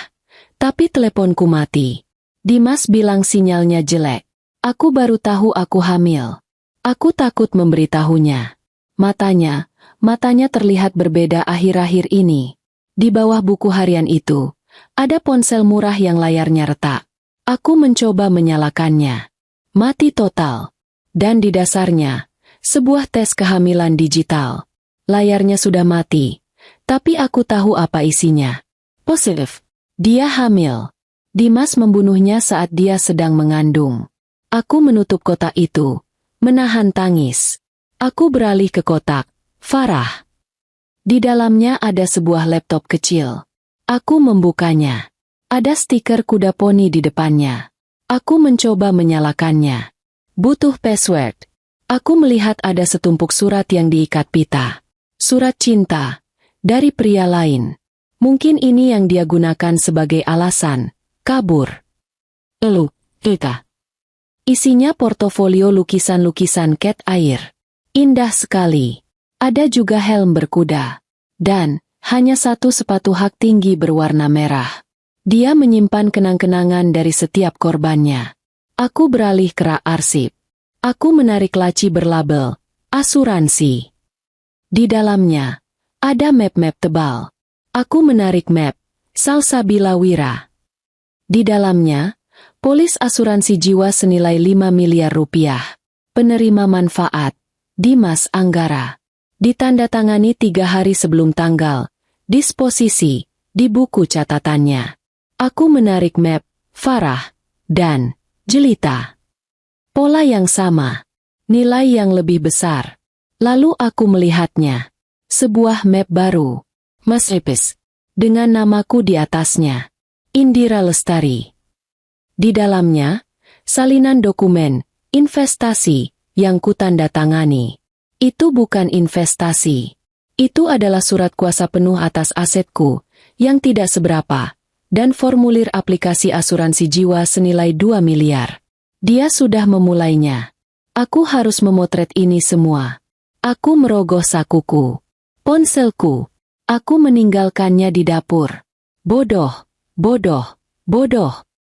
tapi teleponku mati. Dimas bilang sinyalnya jelek. Aku baru tahu aku hamil. Aku takut memberitahunya. Matanya terlihat berbeda akhir-akhir ini. Di bawah buku harian itu, ada ponsel murah yang layarnya retak. Aku mencoba menyalakannya. Mati total. Dan di dasarnya, sebuah tes kehamilan digital. Layarnya sudah mati, tapi aku tahu apa isinya. Positif. Dia hamil. Dimas membunuhnya saat dia sedang mengandung. Aku menutup kotak itu, menahan tangis. Aku beralih ke kotak. Farah. Di dalamnya ada sebuah laptop kecil. Aku membukanya. Ada stiker kuda poni di depannya. Aku mencoba menyalakannya. Butuh password. Aku melihat ada setumpuk surat yang diikat pita. Surat cinta. Dari pria lain. Mungkin ini yang dia gunakan sebagai alasan. Kabur. Kita. Isinya portofolio lukisan-lukisan cat air. Indah sekali. Ada juga helm berkuda. Dan, hanya satu sepatu hak tinggi berwarna merah. Dia menyimpan kenang-kenangan dari setiap korbannya. Aku beralih ke rak arsip. Aku menarik laci berlabel, asuransi. Di dalamnya, ada map-map tebal. Aku menarik map, Salsabila Wira. Di dalamnya, polis asuransi jiwa senilai 5 miliar rupiah. Penerima manfaat, Dimas Anggara. Ditandatangani 3 hari sebelum tanggal. Disposisi, di buku catatannya. Aku menarik map, Farah, dan Jelita. Pola yang sama. Nilai yang lebih besar. Lalu aku melihatnya. Sebuah map baru. Mas Epis. Dengan namaku di atasnya. Indira Lestari. Di dalamnya, salinan dokumen, investasi, yang kutandatangani. Itu bukan investasi. Itu adalah surat kuasa penuh atas asetku, yang tidak seberapa, dan formulir aplikasi asuransi jiwa senilai 2 miliar. Dia sudah memulainya. Aku harus memotret ini semua. Aku merogoh sakuku. Ponselku. Aku meninggalkannya di dapur. Bodoh, bodoh, bodoh.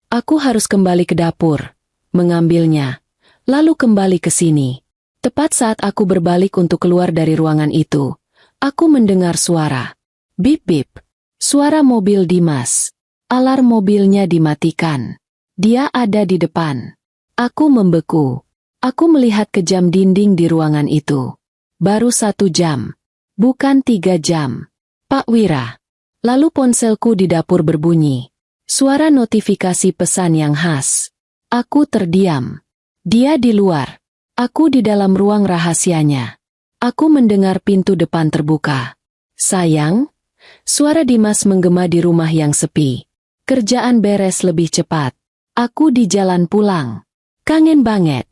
Aku harus kembali ke dapur, mengambilnya, lalu kembali ke sini. Tepat saat aku berbalik untuk keluar dari ruangan itu, aku mendengar suara. Bip-bip. Suara mobil Dimas. Alarm mobilnya dimatikan. Dia ada di depan. Aku membeku. Aku melihat ke jam dinding di ruangan itu. Baru 1 jam. Bukan 3 jam. Pak Wira. Lalu ponselku di dapur berbunyi. Suara notifikasi pesan yang khas. Aku terdiam. Dia di luar. Aku di dalam ruang rahasianya. Aku mendengar pintu depan terbuka. Sayang, suara Dimas menggema di rumah yang sepi. Kerjaan beres lebih cepat. Aku di jalan pulang. Kangen banget.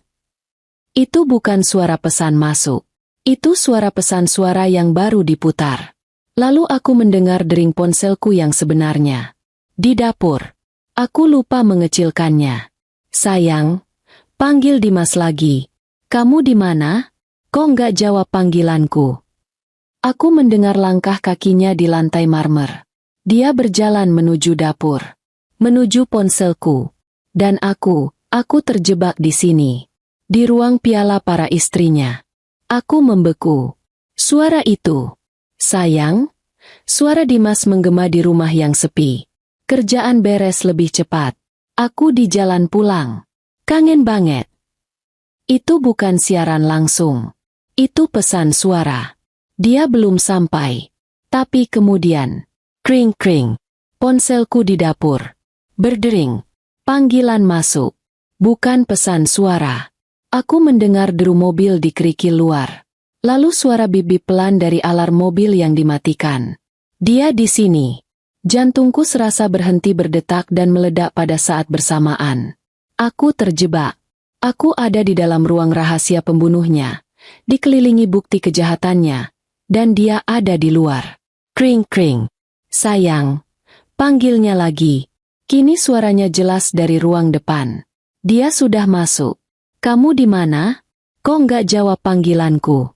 Itu bukan suara pesan masuk. Itu suara pesan suara yang baru diputar. Lalu aku mendengar dering ponselku yang sebenarnya. Di dapur. Aku lupa mengecilkannya. Sayang, panggil Dimas lagi. Kamu di mana? Kok nggak jawab panggilanku? Aku mendengar langkah kakinya di lantai marmer. Dia berjalan menuju dapur. Menuju ponselku. Dan aku terjebak di sini. Di ruang piala para istrinya. Aku membeku. Suara itu. Sayang, suara Dimas menggema di rumah yang sepi. Kerjaan beres lebih cepat. Aku di jalan pulang. Kangen banget. Itu bukan siaran langsung. Itu pesan suara. Dia belum sampai. Tapi kemudian, kring-kring. Ponselku di dapur. Berdering. Panggilan masuk. Bukan pesan suara. Aku mendengar deru mobil di kerikil luar. Lalu suara bip-bip pelan dari alarm mobil yang dimatikan. Dia di sini. Jantungku serasa berhenti berdetak dan meledak pada saat bersamaan. Aku terjebak. Aku ada di dalam ruang rahasia pembunuhnya, dikelilingi bukti kejahatannya, dan dia ada di luar. Kring-kring. Sayang. Panggilnya lagi. Kini suaranya jelas dari ruang depan. Dia sudah masuk. Kamu di mana? Kok nggak jawab panggilanku?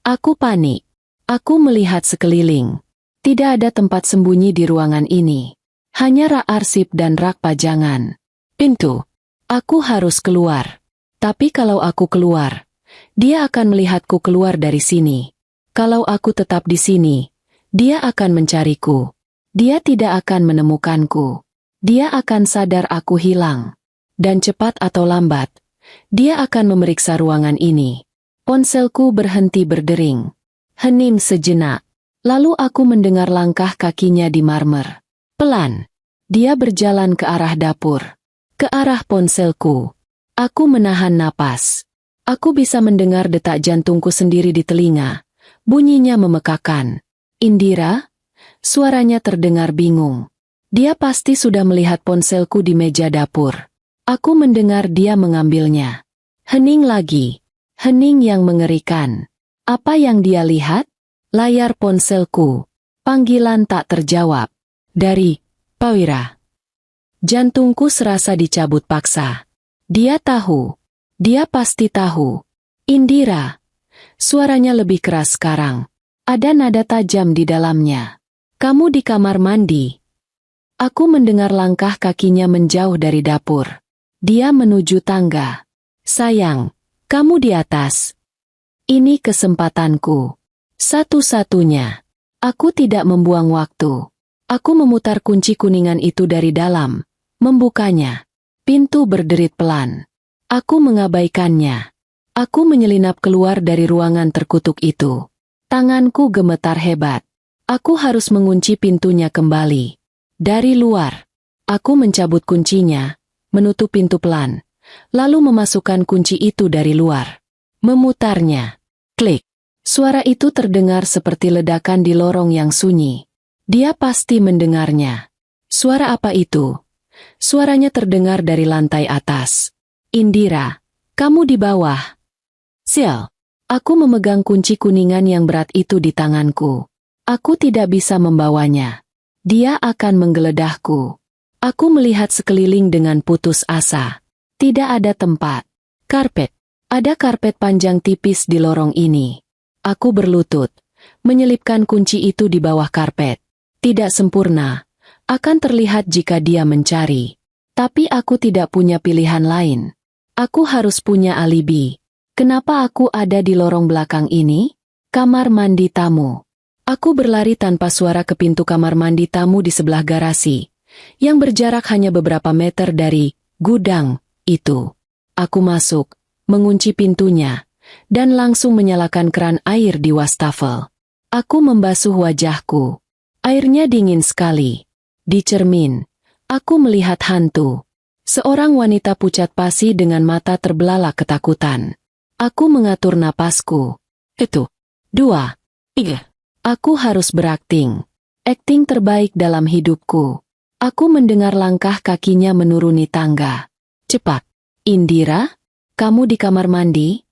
Aku panik. Aku melihat sekeliling. Tidak ada tempat sembunyi di ruangan ini. Hanya rak arsip dan rak pajangan. Pintu. Aku harus keluar. Tapi kalau aku keluar, dia akan melihatku keluar dari sini. Kalau aku tetap di sini, dia akan mencariku. Dia tidak akan menemukanku. Dia akan sadar aku hilang. Dan cepat atau lambat, dia akan memeriksa ruangan ini. Ponselku berhenti berdering. Hening sejenak. Lalu aku mendengar langkah kakinya di marmer. Pelan. Dia berjalan ke arah dapur. Ke arah ponselku. Aku menahan napas. Aku bisa mendengar detak jantungku sendiri di telinga. Bunyinya memekakan. Indira? Suaranya terdengar bingung. Dia pasti sudah melihat ponselku di meja dapur. Aku mendengar dia mengambilnya. Hening lagi. Hening yang mengerikan. Apa yang dia lihat? Layar ponselku. Panggilan tak terjawab. Dari Pawira. Jantungku serasa dicabut paksa. Dia tahu. Dia pasti tahu. Indira. Suaranya lebih keras sekarang. Ada nada tajam di dalamnya. Kamu di kamar mandi. Aku mendengar langkah kakinya menjauh dari dapur. Dia menuju tangga. Sayang, kamu di atas. Ini kesempatanku. Satu-satunya. Aku tidak membuang waktu. Aku memutar kunci kuningan itu dari dalam. Membukanya. Pintu berderit pelan. Aku mengabaikannya. Aku menyelinap keluar dari ruangan terkutuk itu. Tanganku gemetar hebat. Aku harus mengunci pintunya kembali. Dari luar. Aku mencabut kuncinya, menutup pintu pelan, lalu memasukkan kunci itu dari luar. Memutarnya. Klik. Suara itu terdengar seperti ledakan di lorong yang sunyi. Dia pasti mendengarnya. Suara apa itu? Suaranya terdengar dari lantai atas. Indira, kamu di bawah. Sial. Aku memegang kunci kuningan yang berat itu di tanganku. Aku tidak bisa membawanya. Dia akan menggeledahku. Aku melihat sekeliling dengan putus asa. Tidak ada tempat. Karpet. Ada karpet panjang tipis di lorong ini. Aku berlutut, menyelipkan kunci itu di bawah karpet. Tidak sempurna. Akan terlihat jika dia mencari. Tapi aku tidak punya pilihan lain. Aku harus punya alibi. Kenapa aku ada di lorong belakang ini? Kamar mandi tamu. Aku berlari tanpa suara ke pintu kamar mandi tamu di sebelah garasi, yang berjarak hanya beberapa meter dari gudang itu. Aku masuk, mengunci pintunya, dan langsung menyalakan keran air di wastafel. Aku membasuh wajahku. Airnya dingin sekali. Di cermin, aku melihat hantu. Seorang wanita pucat pasi dengan mata terbelalak ketakutan. Aku mengatur napasku. 1, 2, 3. Aku harus berakting. Akting terbaik dalam hidupku. Aku mendengar langkah kakinya menuruni tangga. Cepat. Indira? Kamu di kamar mandi?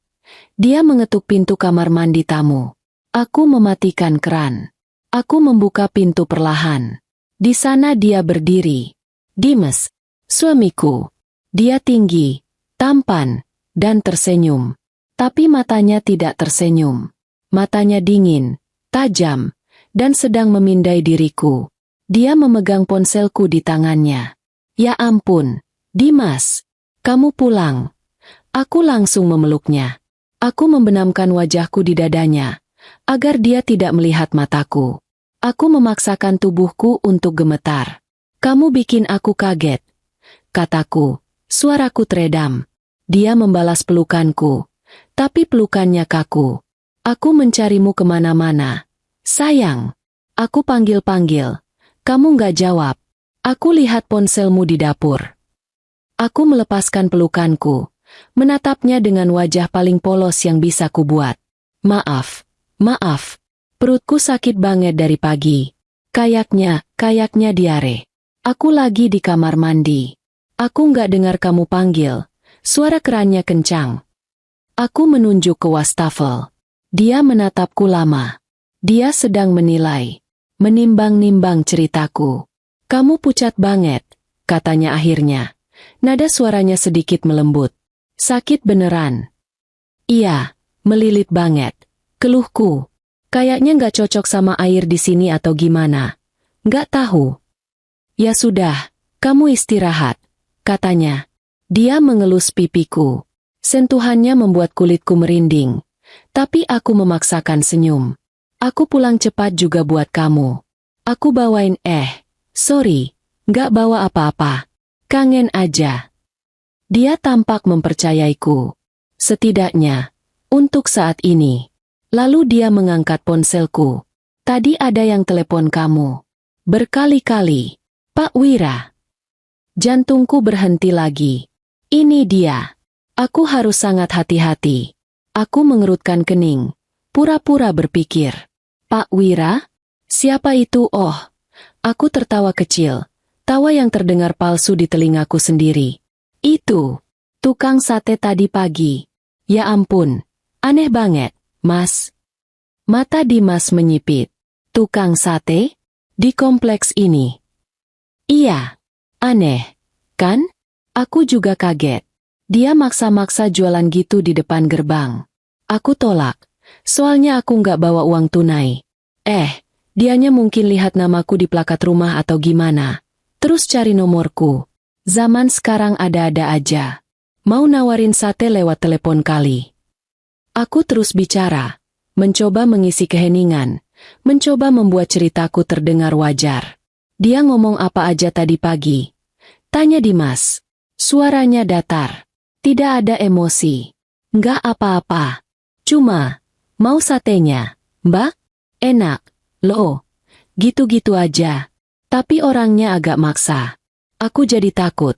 Dia mengetuk pintu kamar mandi tamu. Aku mematikan keran. Aku membuka pintu perlahan. Di sana dia berdiri. Dimas, suamiku. Dia tinggi, tampan, dan tersenyum. Tapi matanya tidak tersenyum. Matanya dingin, tajam, dan sedang memindai diriku. Dia memegang ponselku di tangannya. Ya ampun, Dimas, kamu pulang. Aku langsung memeluknya. Aku membenamkan wajahku di dadanya, agar dia tidak melihat mataku. Aku memaksakan tubuhku untuk gemetar. Kamu bikin aku kaget, kataku. Suaraku teredam. Dia membalas pelukanku, tapi pelukannya kaku. Aku mencarimu kemana-mana. Sayang, aku panggil-panggil. Kamu nggak jawab. Aku lihat ponselmu di dapur. Aku melepaskan pelukanku, menatapnya dengan wajah paling polos yang bisa kubuat. Maaf, maaf. Perutku sakit banget dari pagi. Kayaknya diare. Aku lagi di kamar mandi. Aku nggak dengar kamu panggil. Suara kerannya kencang. Aku menunjuk ke wastafel. Dia menatapku lama. Dia sedang menilai, menimbang-nimbang ceritaku. Kamu pucat banget, katanya akhirnya. Nada suaranya sedikit melembut. Sakit beneran. Iya, melilit banget. Keluhku. Kayaknya nggak cocok sama air di sini atau gimana. Nggak tahu. Ya sudah, kamu istirahat, katanya. Dia mengelus pipiku. Sentuhannya membuat kulitku merinding. Tapi aku memaksakan senyum. Aku pulang cepat juga buat kamu. Aku bawain sorry, nggak bawa apa-apa. Kangen aja. Dia tampak mempercayaiku. Setidaknya, untuk saat ini. Lalu dia mengangkat ponselku. Tadi ada yang telepon kamu. Berkali-kali. Pak Wira. Jantungku berhenti lagi. Ini dia. Aku harus sangat hati-hati. Aku mengerutkan kening, pura-pura berpikir. Pak Wira? Siapa itu? Oh, aku tertawa kecil, tawa yang terdengar palsu di telingaku sendiri. Itu, tukang sate tadi pagi. Ya ampun, aneh banget, Mas. Mata Dimas menyipit. Tukang sate? Di kompleks ini? Iya. Aneh, kan? Aku juga kaget. Dia maksa-maksa jualan gitu di depan gerbang. Aku tolak, soalnya aku nggak bawa uang tunai. Dianya mungkin lihat namaku di plakat rumah atau gimana. Terus cari nomorku. Zaman sekarang ada-ada aja. Mau nawarin sate lewat telepon kali. Aku terus bicara, mencoba mengisi keheningan, mencoba membuat ceritaku terdengar wajar. Dia ngomong apa aja tadi pagi? Tanya Dimas. Suaranya datar. Tidak ada emosi. Nggak apa-apa. Cuma, mau satenya, Mbak? Enak. Loh, gitu-gitu aja. Tapi orangnya agak maksa. Aku jadi takut.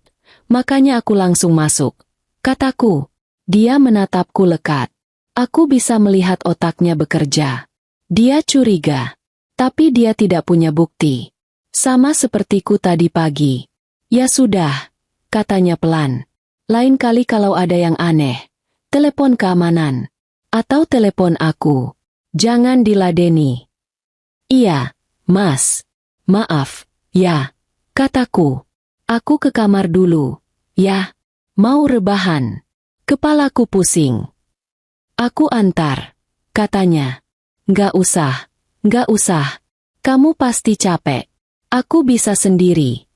Makanya aku langsung masuk. Kataku. Dia menatapku lekat. Aku bisa melihat otaknya bekerja. Dia curiga. Tapi dia tidak punya bukti. Sama sepertiku tadi pagi. Ya sudah, katanya pelan. Lain kali kalau ada yang aneh, telepon keamanan. Atau telepon aku. Jangan diladeni. Iya, Mas. Maaf, ya. Kataku. Aku ke kamar dulu. Ya, mau rebahan. Kepalaku pusing. Aku antar. Katanya. Nggak usah. Kamu pasti capek. Aku bisa sendiri.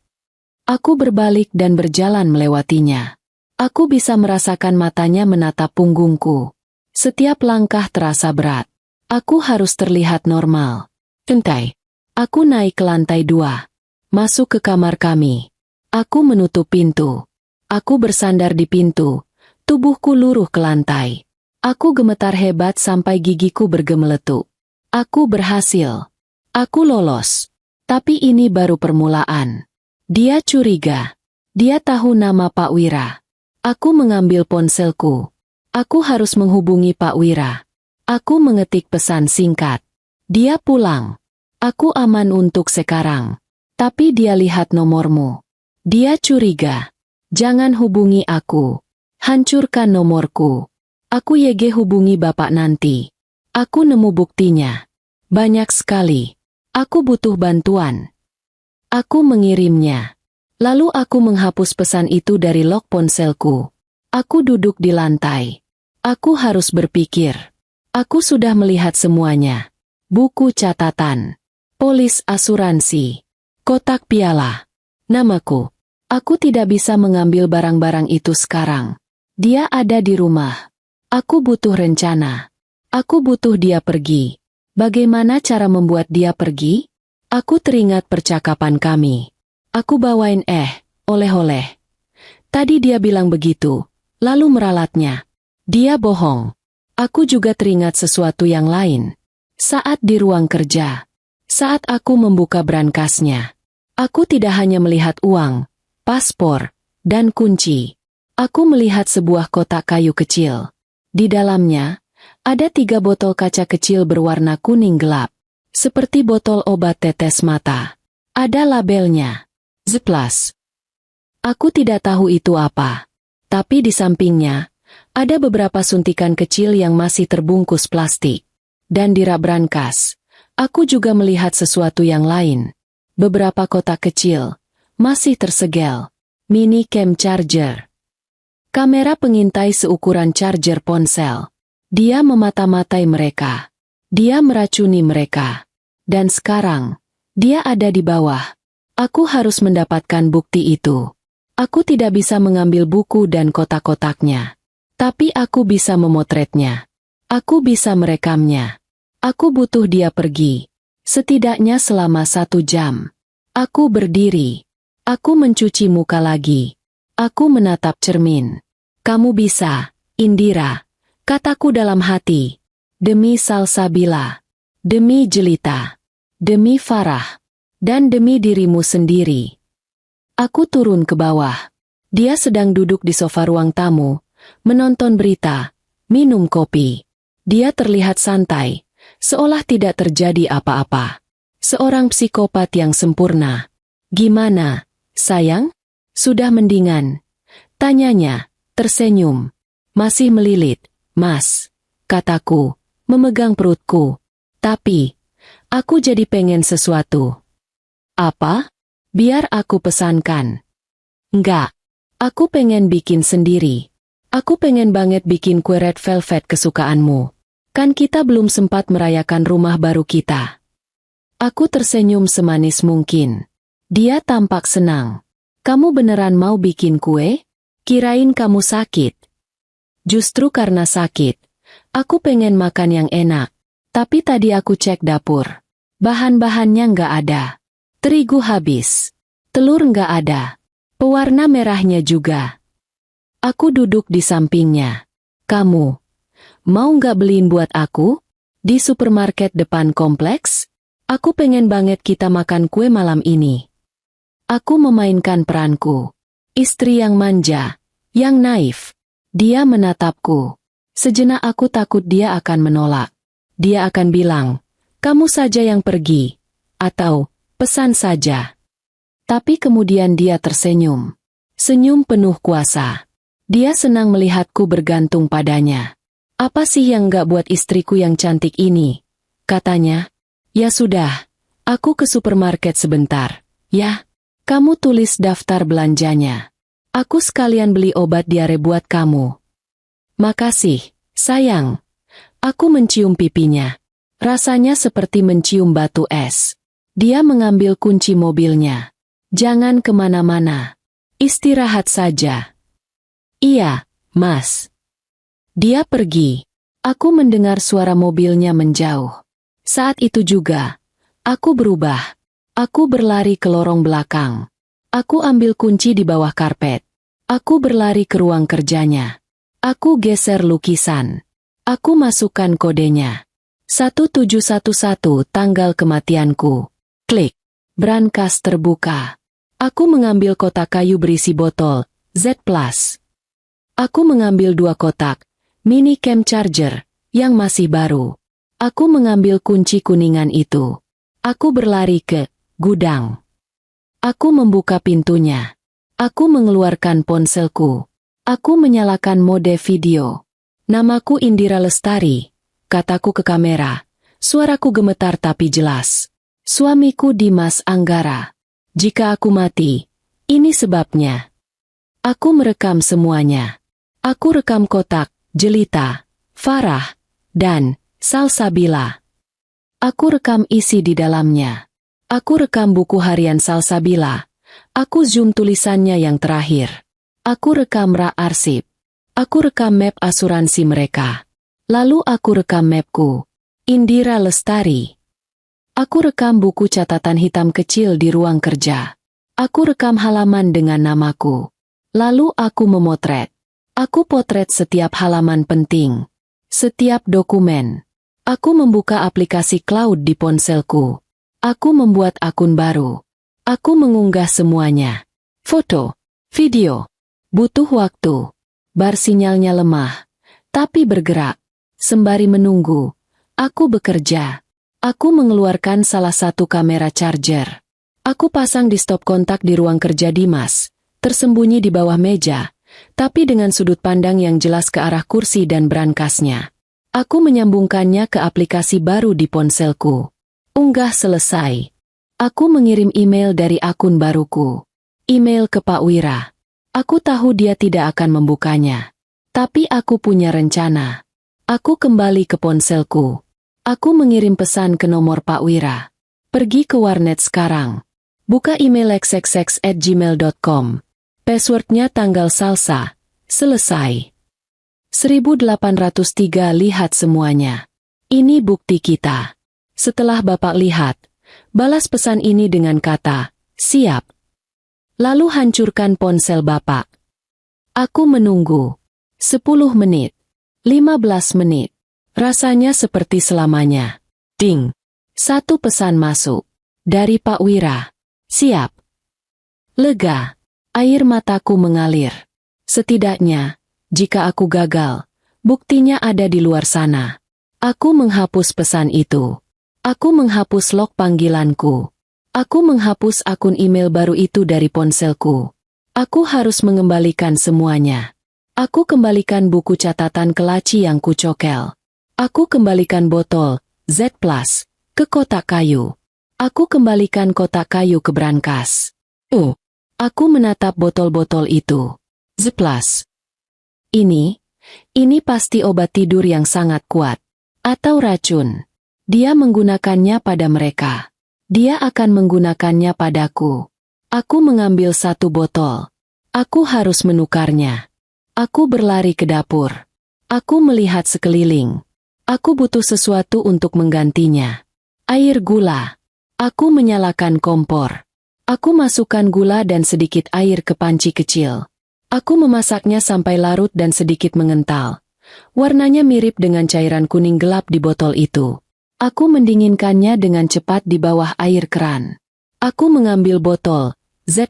Aku berbalik dan berjalan melewatinya. Aku bisa merasakan matanya menatap punggungku. Setiap langkah terasa berat. Aku harus terlihat normal. Tentai. Aku naik ke lantai 2. Masuk ke kamar kami. Aku menutup pintu. Aku bersandar di pintu. Tubuhku luruh ke lantai. Aku gemetar hebat sampai gigiku bergemeletuk. Aku berhasil. Aku lolos. Tapi ini baru permulaan. Dia curiga. Dia tahu nama Pak Wira. Aku mengambil ponselku. Aku harus menghubungi Pak Wira. Aku mengetik pesan singkat. Dia pulang. Aku aman untuk sekarang. Tapi dia lihat nomormu. Dia curiga. Jangan hubungi aku. Hancurkan nomorku. Aku YG hubungi Bapak nanti. Aku nemu buktinya. Banyak sekali. Aku butuh bantuan. Aku mengirimnya. Lalu aku menghapus pesan itu dari log ponselku. Aku duduk di lantai. Aku harus berpikir. Aku sudah melihat semuanya. Buku catatan. Polis asuransi. Kotak piala. Namaku. Aku tidak bisa mengambil barang-barang itu sekarang. Dia ada di rumah. Aku butuh rencana. Aku butuh dia pergi. Bagaimana cara membuat dia pergi? Aku teringat percakapan kami. Aku bawain oleh-oleh. Tadi dia bilang begitu, lalu meralatnya. Dia bohong. Aku juga teringat sesuatu yang lain. Saat di ruang kerja. Saat aku membuka brankasnya. Aku tidak hanya melihat uang, paspor, dan kunci. Aku melihat sebuah kotak kayu kecil. Di dalamnya, ada 3 botol kaca kecil berwarna kuning gelap. Seperti botol obat tetes mata. Ada labelnya. Zeplas. Aku tidak tahu itu apa. Tapi di sampingnya, ada beberapa suntikan kecil yang masih terbungkus plastik. Dan di rak brankas, aku juga melihat sesuatu yang lain. Beberapa kotak kecil, masih tersegel. Mini cam charger. Kamera pengintai seukuran charger ponsel. Dia memata-matai mereka. Dia meracuni mereka. Dan sekarang, dia ada di bawah. Aku harus mendapatkan bukti itu. Aku tidak bisa mengambil buku dan kotak-kotaknya. Tapi aku bisa memotretnya. Aku bisa merekamnya. Aku butuh dia pergi. Setidaknya selama 1 jam. Aku berdiri. Aku mencuci muka lagi. Aku menatap cermin. Kamu bisa, Indira. Kataku dalam hati. Demi Salsabila. Demi Jelita. Demi Farah. Dan demi dirimu sendiri. Aku turun ke bawah. Dia sedang duduk di sofa ruang tamu, menonton berita, minum kopi. Dia terlihat santai, seolah tidak terjadi apa-apa. Seorang psikopat yang sempurna. Gimana, sayang? Sudah mendingan? Tanyanya, tersenyum. Masih melilit, Mas, kataku, memegang perutku. Tapi, aku jadi pengen sesuatu. Apa? Biar aku pesankan. Enggak, aku pengen bikin sendiri. Aku pengen banget bikin kue red velvet kesukaanmu. Kan kita belum sempat merayakan rumah baru kita. Aku tersenyum semanis mungkin. Dia tampak senang. Kamu beneran mau bikin kue? Kirain kamu sakit. Justru karena sakit, aku pengen makan yang enak. Tapi tadi aku cek dapur. Bahan-bahannya nggak ada. Terigu habis. Telur nggak ada. Pewarna merahnya juga. Aku duduk di sampingnya. Kamu, mau nggak beliin buat aku? Di supermarket depan kompleks? Aku pengen banget kita makan kue malam ini. Aku memainkan peranku. Istri yang manja, yang naif. Dia menatapku. Sejenak aku takut dia akan menolak. Dia akan bilang, kamu saja yang pergi. Atau, pesan saja. Tapi kemudian dia tersenyum. Senyum penuh kuasa. Dia senang melihatku bergantung padanya. Apa sih yang gak buat istriku yang cantik ini? Katanya. Ya sudah, aku ke supermarket sebentar. Ya, kamu tulis daftar belanjanya. Aku sekalian beli obat diare buat kamu. Makasih, sayang. Aku mencium pipinya. Rasanya seperti mencium batu es. Dia mengambil kunci mobilnya. Jangan kemana-mana. Istirahat saja. Iya, Mas. Dia pergi. Aku mendengar suara mobilnya menjauh. Saat itu juga, aku berubah. Aku berlari ke lorong belakang. Aku ambil kunci di bawah karpet. Aku berlari ke ruang kerjanya. Aku geser lukisan. Aku masukkan kodenya. 1711 tanggal kematianku. Klik. Brankas terbuka. Aku mengambil kotak kayu berisi botol, Z+. Aku mengambil 2 kotak, mini cam charger, yang masih baru. Aku mengambil kunci kuningan itu. Aku berlari ke gudang. Aku membuka pintunya. Aku mengeluarkan ponselku. Aku menyalakan mode video. Namaku Indira Lestari, kataku ke kamera. Suaraku gemetar tapi jelas. Suamiku Dimas Anggara. Jika aku mati, ini sebabnya. Aku merekam semuanya. Aku rekam kotak, jelita, Farah, dan Salsabila. Aku rekam isi di dalamnya. Aku rekam buku harian Salsabila. Aku zoom tulisannya yang terakhir. Aku rekam arsip. Aku rekam map asuransi mereka. Lalu aku rekam mapku. Indira Lestari. Aku rekam buku catatan hitam kecil di ruang kerja. Aku rekam halaman dengan namaku. Lalu aku memotret. Aku potret setiap halaman penting. Setiap dokumen. Aku membuka aplikasi cloud di ponselku. Aku membuat akun baru. Aku mengunggah semuanya. Foto, video. Butuh waktu. Bar sinyalnya lemah. Tapi bergerak. Sembari menunggu. Aku bekerja. Aku mengeluarkan salah satu kamera charger. Aku pasang di stop kontak di ruang kerja Dimas. Tersembunyi di bawah meja. Tapi dengan sudut pandang yang jelas ke arah kursi dan brankasnya. Aku menyambungkannya ke aplikasi baru di ponselku. Unggah selesai. Aku mengirim email dari akun baruku. Email ke Pak Wira. Aku tahu dia tidak akan membukanya. Tapi aku punya rencana. Aku kembali ke ponselku. Aku mengirim pesan ke nomor Pak Wira. Pergi ke warnet sekarang. Buka email xxx@gmail.com. Passwordnya tanggal salsa. Selesai. 1803 lihat semuanya. Ini bukti kita. Setelah Bapak lihat, balas pesan ini dengan kata, siap. Lalu hancurkan ponsel Bapak. Aku menunggu. 10 menit. 15 menit. Rasanya seperti selamanya. Ding. 1 pesan masuk. Dari Pak Wira. Siap. Lega. Air mataku mengalir. Setidaknya, Jika aku gagal, buktinya ada di luar sana. Aku menghapus pesan itu. Aku menghapus log panggilanku. Aku menghapus akun email baru itu dari ponselku. Aku harus mengembalikan semuanya. Aku kembalikan buku catatan ke laci yang kucokel. Aku kembalikan botol Z+, ke kotak kayu. Aku kembalikan kotak kayu ke brankas. Aku menatap botol-botol itu. Z+. Ini pasti obat tidur yang sangat kuat. Atau racun. Dia menggunakannya pada mereka. Dia akan menggunakannya padaku. Aku mengambil satu botol. Aku harus menukarnya. Aku berlari ke dapur. Aku melihat sekeliling. Aku butuh sesuatu untuk menggantinya. Air gula. Aku menyalakan kompor. Aku masukkan gula dan sedikit air ke panci kecil. Aku memasaknya sampai larut dan sedikit mengental. Warnanya mirip dengan cairan kuning gelap di botol itu. Aku mendinginkannya dengan cepat di bawah air keran. Aku mengambil botol Z+,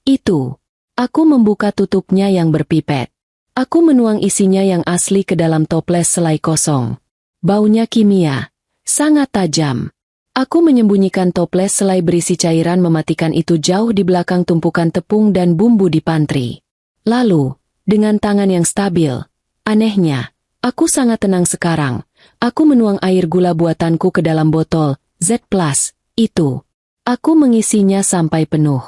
itu. Aku membuka tutupnya yang berpipet. Aku menuang isinya yang asli ke dalam toples selai kosong. Baunya kimia, sangat tajam. Aku menyembunyikan toples selai berisi cairan mematikan itu jauh di belakang tumpukan tepung dan bumbu di pantry. Lalu, dengan tangan yang stabil, anehnya, aku sangat tenang sekarang. Aku menuang air gula buatanku ke dalam botol Z+, itu. Aku mengisinya sampai penuh.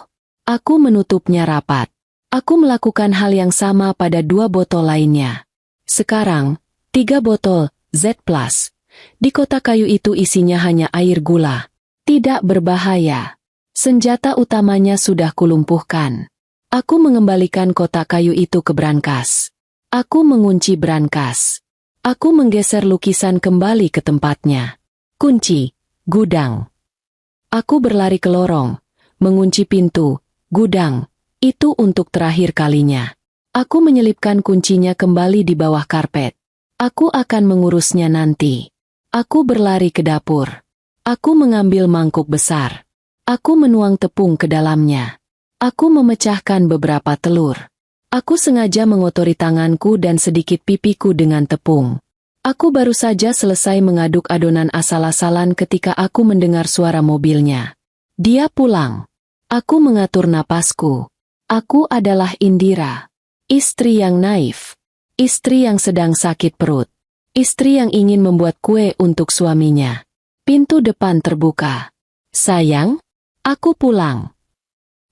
Aku menutupnya rapat. Aku melakukan hal yang sama pada 2 botol lainnya. Sekarang, 3 botol Z+. Di kotak kayu itu isinya hanya air gula. Tidak berbahaya. Senjata utamanya sudah kulumpuhkan. Aku mengembalikan kotak kayu itu ke brankas. Aku mengunci brankas. Aku menggeser lukisan kembali ke tempatnya. Kunci, gudang. Aku berlari ke lorong, mengunci pintu, gudang. Itu untuk terakhir kalinya. Aku menyelipkan kuncinya kembali di bawah karpet. Aku akan mengurusnya nanti. Aku berlari ke dapur. Aku mengambil mangkuk besar. Aku menuang tepung ke dalamnya. Aku memecahkan beberapa telur. Aku sengaja mengotori tanganku dan sedikit pipiku dengan tepung. Aku baru saja selesai mengaduk adonan asal-asalan ketika aku mendengar suara mobilnya. Dia pulang. Aku mengatur napasku. Aku adalah Indira. Istri yang naif. Istri yang sedang sakit perut. Istri yang ingin membuat kue untuk suaminya. Pintu depan terbuka. Sayang, aku pulang.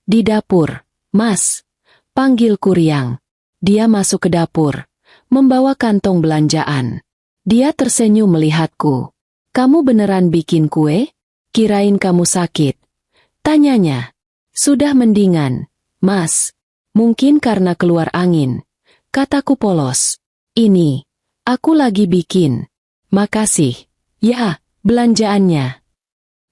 Di dapur, Mas. Panggil Kuryang. Dia masuk ke dapur, membawa kantong belanjaan. Dia tersenyum melihatku. Kamu beneran bikin kue? Kirain kamu sakit. Tanyanya. Sudah mendingan, Mas. Mungkin karena keluar angin. Kataku polos. Ini, aku lagi bikin. Makasih. Ya, belanjaannya.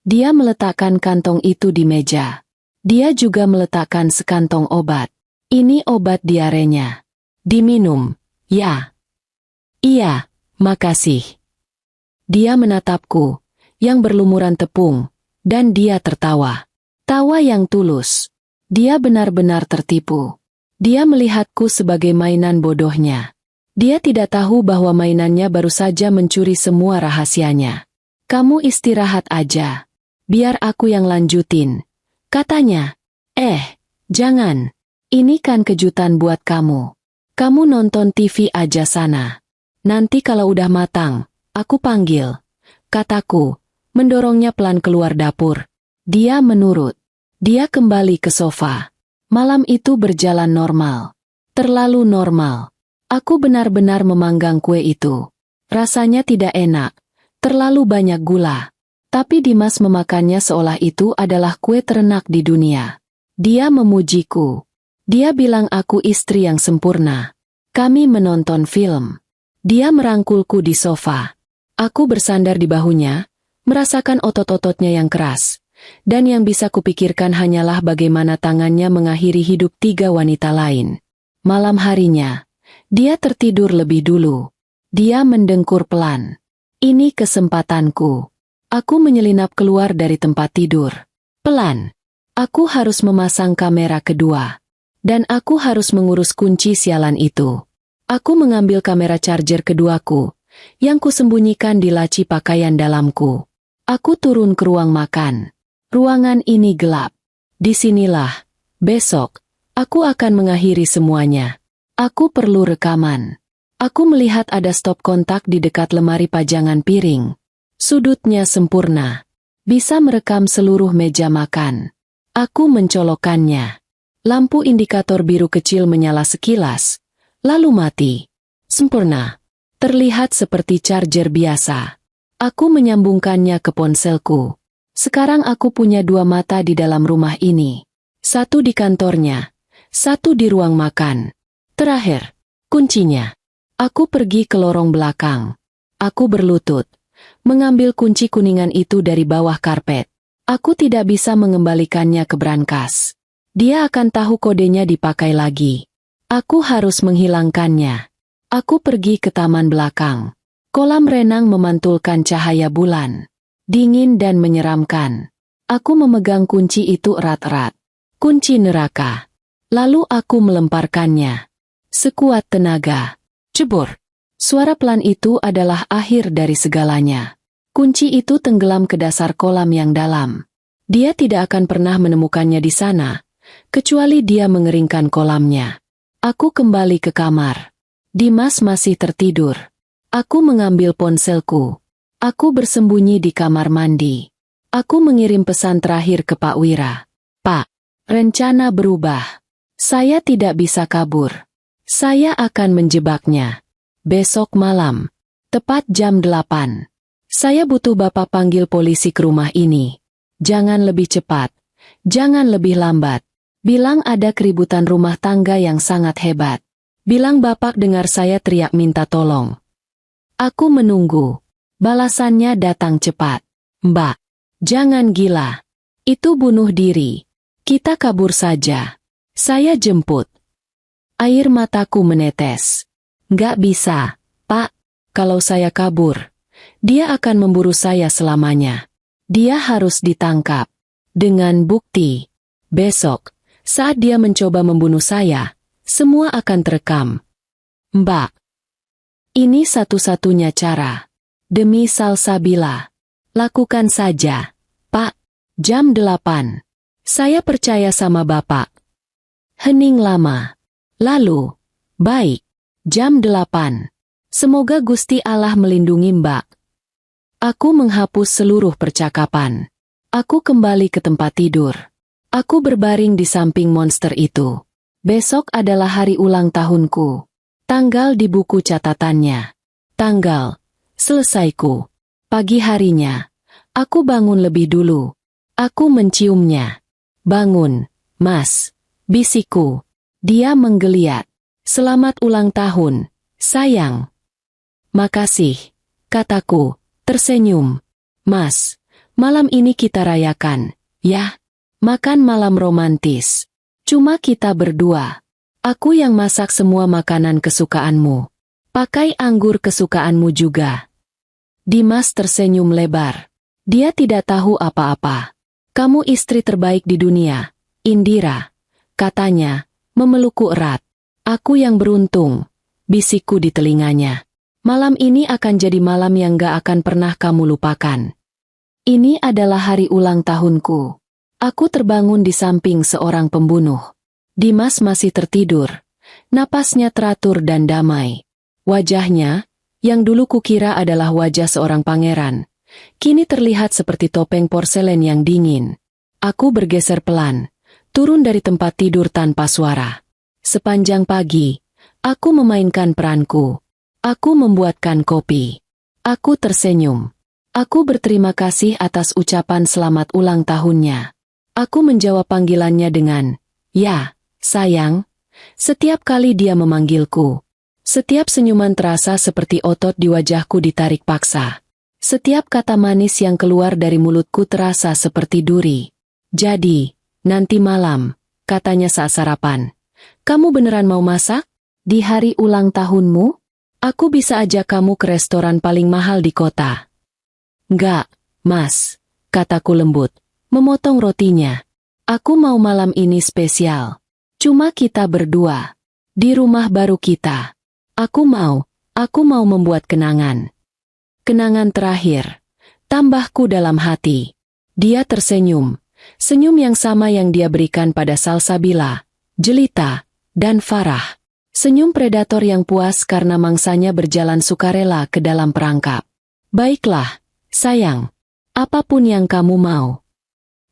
Dia meletakkan kantong itu di meja. Dia juga meletakkan sekantong obat. Ini obat diarenya. Diminum, ya. Iya, makasih. Dia menatapku, yang berlumuran tepung, dan dia tertawa. Tawa yang tulus. Dia benar-benar tertipu. Dia melihatku sebagai mainan bodohnya. Dia tidak tahu bahwa mainannya baru saja mencuri semua rahasianya. Kamu istirahat aja. Biar aku yang lanjutin. Katanya, jangan. Ini kan kejutan buat kamu. Kamu nonton TV aja sana. Nanti kalau udah matang, aku panggil. Kataku, mendorongnya pelan keluar dapur. Dia menurut. Dia kembali ke sofa. Malam itu berjalan normal. Terlalu normal. Aku benar-benar memanggang kue itu. Rasanya tidak enak. Terlalu banyak gula. Tapi Dimas memakannya seolah itu adalah kue terenak di dunia. Dia memujiku. Dia bilang aku istri yang sempurna. Kami menonton film. Dia merangkulku di sofa. Aku bersandar di bahunya, merasakan otot-ototnya yang keras. Dan yang bisa kupikirkan hanyalah bagaimana tangannya mengakhiri hidup 3 wanita lain. Malam harinya, dia tertidur lebih dulu. Dia mendengkur pelan. Ini kesempatanku. Aku menyelinap keluar dari tempat tidur. Pelan. Aku harus memasang kamera kedua. Dan aku harus mengurus kunci sialan itu. Aku mengambil kamera charger keduaku, yang kusembunyikan di laci pakaian dalamku. Aku turun ke ruang makan. Ruangan ini gelap. Disinilah, besok, aku akan mengakhiri semuanya. Aku perlu rekaman. Aku melihat ada stop kontak di dekat lemari pajangan piring. Sudutnya sempurna. Bisa merekam seluruh meja makan. Aku mencolokkannya. Lampu indikator biru kecil menyala sekilas, lalu mati. Sempurna. Terlihat seperti charger biasa. Aku menyambungkannya ke ponselku. Sekarang aku punya 2 mata di dalam rumah ini. 1 di kantornya, 1 di ruang makan. Terakhir, kuncinya. Aku pergi ke lorong belakang. Aku berlutut, mengambil kunci kuningan itu dari bawah karpet. Aku tidak bisa mengembalikannya ke brankas. Dia akan tahu kodenya dipakai lagi. Aku harus menghilangkannya. Aku pergi ke taman belakang. Kolam renang memantulkan cahaya bulan. Dingin dan menyeramkan. Aku memegang kunci itu erat-erat. Kunci neraka. Lalu aku melemparkannya. Sekuat tenaga. Cebur. Suara pelan itu adalah akhir dari segalanya. Kunci itu tenggelam ke dasar kolam yang dalam. Dia tidak akan pernah menemukannya di sana, kecuali dia mengeringkan kolamnya. Aku kembali ke kamar. Dimas masih tertidur. Aku mengambil ponselku. Aku bersembunyi di kamar mandi. Aku mengirim pesan terakhir ke Pak Wira. Pak, rencana berubah. Saya tidak bisa kabur. Saya akan menjebaknya. Besok malam, tepat jam 8. Saya butuh Bapak panggil polisi ke rumah ini. Jangan lebih cepat. Jangan lebih lambat. Bilang ada keributan rumah tangga yang sangat hebat. Bilang Bapak dengar saya teriak minta tolong. Aku menunggu. Balasannya datang cepat. Mbak, jangan gila. Itu bunuh diri. Kita kabur saja. Saya jemput. Air mataku menetes. Nggak bisa, Pak. Kalau saya kabur, dia akan memburu saya selamanya. Dia harus ditangkap. Dengan bukti. Besok, saat dia mencoba membunuh saya, semua akan terekam. Mbak, ini satu-satunya cara. Demi Salsabila. Lakukan saja. Pak, jam 8. Saya percaya sama Bapak. Hening lama. Lalu, baik, jam 8. Semoga Gusti Allah melindungi Mbak. Aku menghapus seluruh percakapan. Aku kembali ke tempat tidur. Aku berbaring di samping monster itu. Besok adalah hari ulang tahunku. Tanggal di buku catatannya. Tanggal, selesaiku. Pagi harinya, aku bangun lebih dulu. Aku menciumnya. Bangun, Mas, bisikku. Dia menggeliat. Selamat ulang tahun, sayang. Makasih, kataku, tersenyum. Mas, malam ini kita rayakan, ya? Makan malam romantis. Cuma kita berdua. Aku yang masak semua makanan kesukaanmu. Pakai anggur kesukaanmu juga. Dimas tersenyum lebar. Dia tidak tahu apa-apa. Kamu istri terbaik di dunia, Indira, katanya, memelukku erat. Aku yang beruntung, bisikku di telinganya. Malam ini akan jadi malam yang gak akan pernah kamu lupakan. Ini adalah hari ulang tahunku. Aku terbangun di samping seorang pembunuh. Dimas masih tertidur. Napasnya teratur dan damai. Wajahnya, yang dulu kukira adalah wajah seorang pangeran, kini terlihat seperti topeng porselen yang dingin. Aku bergeser pelan, turun dari tempat tidur tanpa suara. Sepanjang pagi, aku memainkan peranku. Aku membuatkan kopi. Aku tersenyum. Aku berterima kasih atas ucapan selamat ulang tahunnya. Aku menjawab panggilannya dengan, "Ya, sayang." Setiap kali dia memanggilku, setiap senyuman terasa seperti otot di wajahku ditarik paksa. Setiap kata manis yang keluar dari mulutku terasa seperti duri. "Jadi, nanti malam," katanya saat sarapan. "Kamu beneran mau masak? Di hari ulang tahunmu? Aku bisa ajak kamu ke restoran paling mahal di kota." "Enggak, Mas," kataku lembut, memotong rotinya. "Aku mau malam ini spesial. Cuma kita berdua. Di rumah baru kita. Aku mau membuat kenangan. Kenangan terakhir, tambahku dalam hati. Dia tersenyum, senyum yang sama yang dia berikan pada Salsabila, Jelita, dan Farah. Senyum predator yang puas karena mangsanya berjalan sukarela ke dalam perangkap. Baiklah, sayang. Apapun yang kamu mau.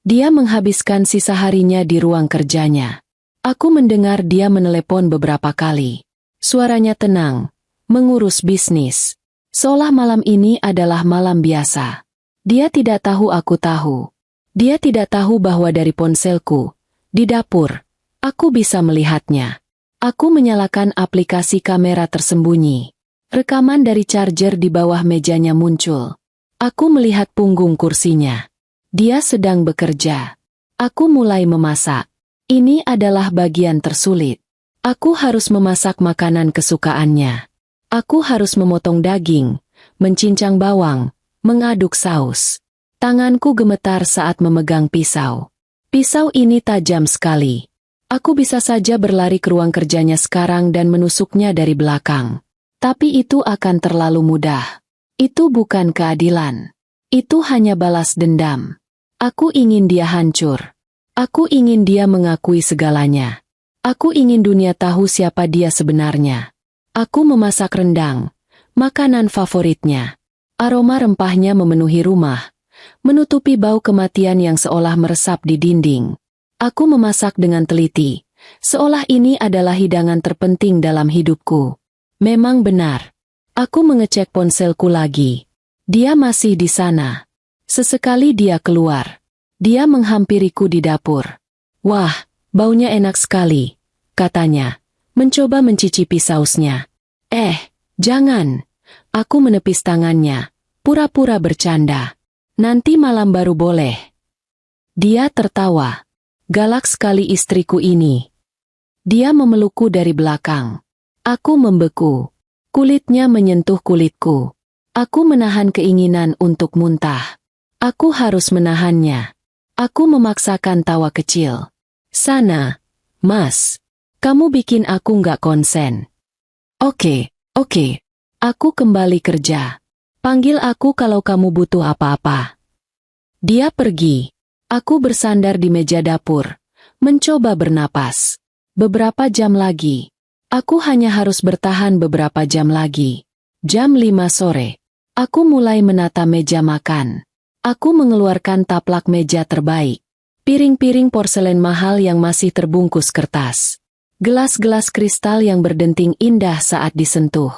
Dia menghabiskan sisa harinya di ruang kerjanya. Aku mendengar dia menelepon beberapa kali. Suaranya tenang, mengurus bisnis. Seolah malam ini adalah malam biasa. Dia tidak tahu aku tahu. Dia tidak tahu bahwa dari ponselku, di dapur, aku bisa melihatnya. Aku menyalakan aplikasi kamera tersembunyi. Rekaman dari charger di bawah mejanya muncul. Aku melihat punggung kursinya. Dia sedang bekerja. Aku mulai memasak. Ini adalah bagian tersulit. Aku harus memasak makanan kesukaannya. Aku harus memotong daging, mencincang bawang, mengaduk saus. Tanganku gemetar saat memegang pisau. Pisau ini tajam sekali. Aku bisa saja berlari ke ruang kerjanya sekarang dan menusuknya dari belakang. Tapi itu akan terlalu mudah. Itu bukan keadilan. Itu hanya balas dendam. Aku ingin dia hancur. Aku ingin dia mengakui segalanya. Aku ingin dunia tahu siapa dia sebenarnya. Aku memasak rendang, makanan favoritnya. Aroma rempahnya memenuhi rumah, menutupi bau kematian yang seolah meresap di dinding. Aku memasak dengan teliti, seolah ini adalah hidangan terpenting dalam hidupku. Memang benar. Aku mengecek ponselku lagi. Dia masih di sana. Sesekali dia keluar. Dia menghampiriku di dapur. Wah, baunya enak sekali, katanya, mencoba mencicipi sausnya. Jangan. Aku menepis tangannya, pura-pura bercanda. Nanti malam baru boleh. Dia tertawa. Galak sekali istriku ini. Dia memelukku dari belakang. Aku membeku. Kulitnya menyentuh kulitku. Aku menahan keinginan untuk muntah. Aku harus menahannya. Aku memaksakan tawa kecil. Sana, Mas. Kamu bikin aku nggak konsen. Oke. Aku kembali kerja. Panggil aku kalau kamu butuh apa-apa. Dia pergi. Aku bersandar di meja dapur, mencoba bernapas. Beberapa jam lagi. Aku hanya harus bertahan beberapa jam lagi. Jam 5 sore. Aku mulai menata meja makan. Aku mengeluarkan taplak meja terbaik. Piring-piring porselen mahal yang masih terbungkus kertas. Gelas-gelas kristal yang berdenting indah saat disentuh.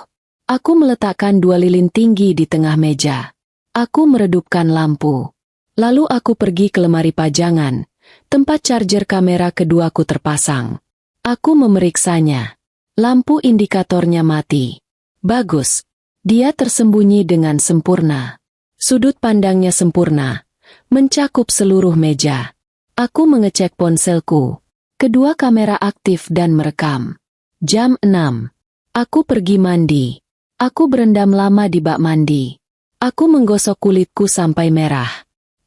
Aku meletakkan 2 lilin tinggi di tengah meja. Aku meredupkan lampu. Lalu aku pergi ke lemari pajangan, tempat charger kamera keduaku terpasang. Aku memeriksanya. Lampu indikatornya mati. Bagus. Dia tersembunyi dengan sempurna. Sudut pandangnya sempurna, mencakup seluruh meja. Aku mengecek ponselku. Kedua kamera aktif dan merekam. Jam 6. Aku pergi mandi. Aku berendam lama di bak mandi. Aku menggosok kulitku sampai merah.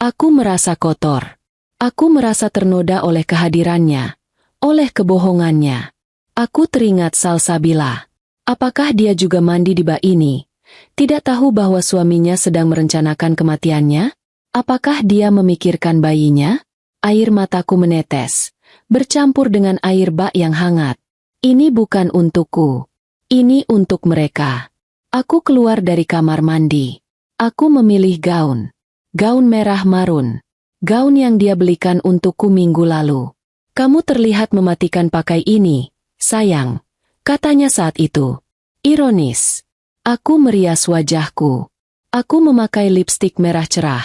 Aku merasa kotor. Aku merasa ternoda oleh kehadirannya, oleh kebohongannya. Aku teringat Salsabila. Apakah dia juga mandi di bak ini? Tidak tahu bahwa suaminya sedang merencanakan kematiannya? Apakah dia memikirkan bayinya? Air mataku menetes, bercampur dengan air bak yang hangat. Ini bukan untukku. Ini untuk mereka. Aku keluar dari kamar mandi. Aku memilih gaun. Gaun merah marun. Gaun yang dia belikan untukku minggu lalu. Kamu terlihat mematikan pakai ini, sayang, katanya saat itu. Ironis. Aku merias wajahku. Aku memakai lipstik merah cerah.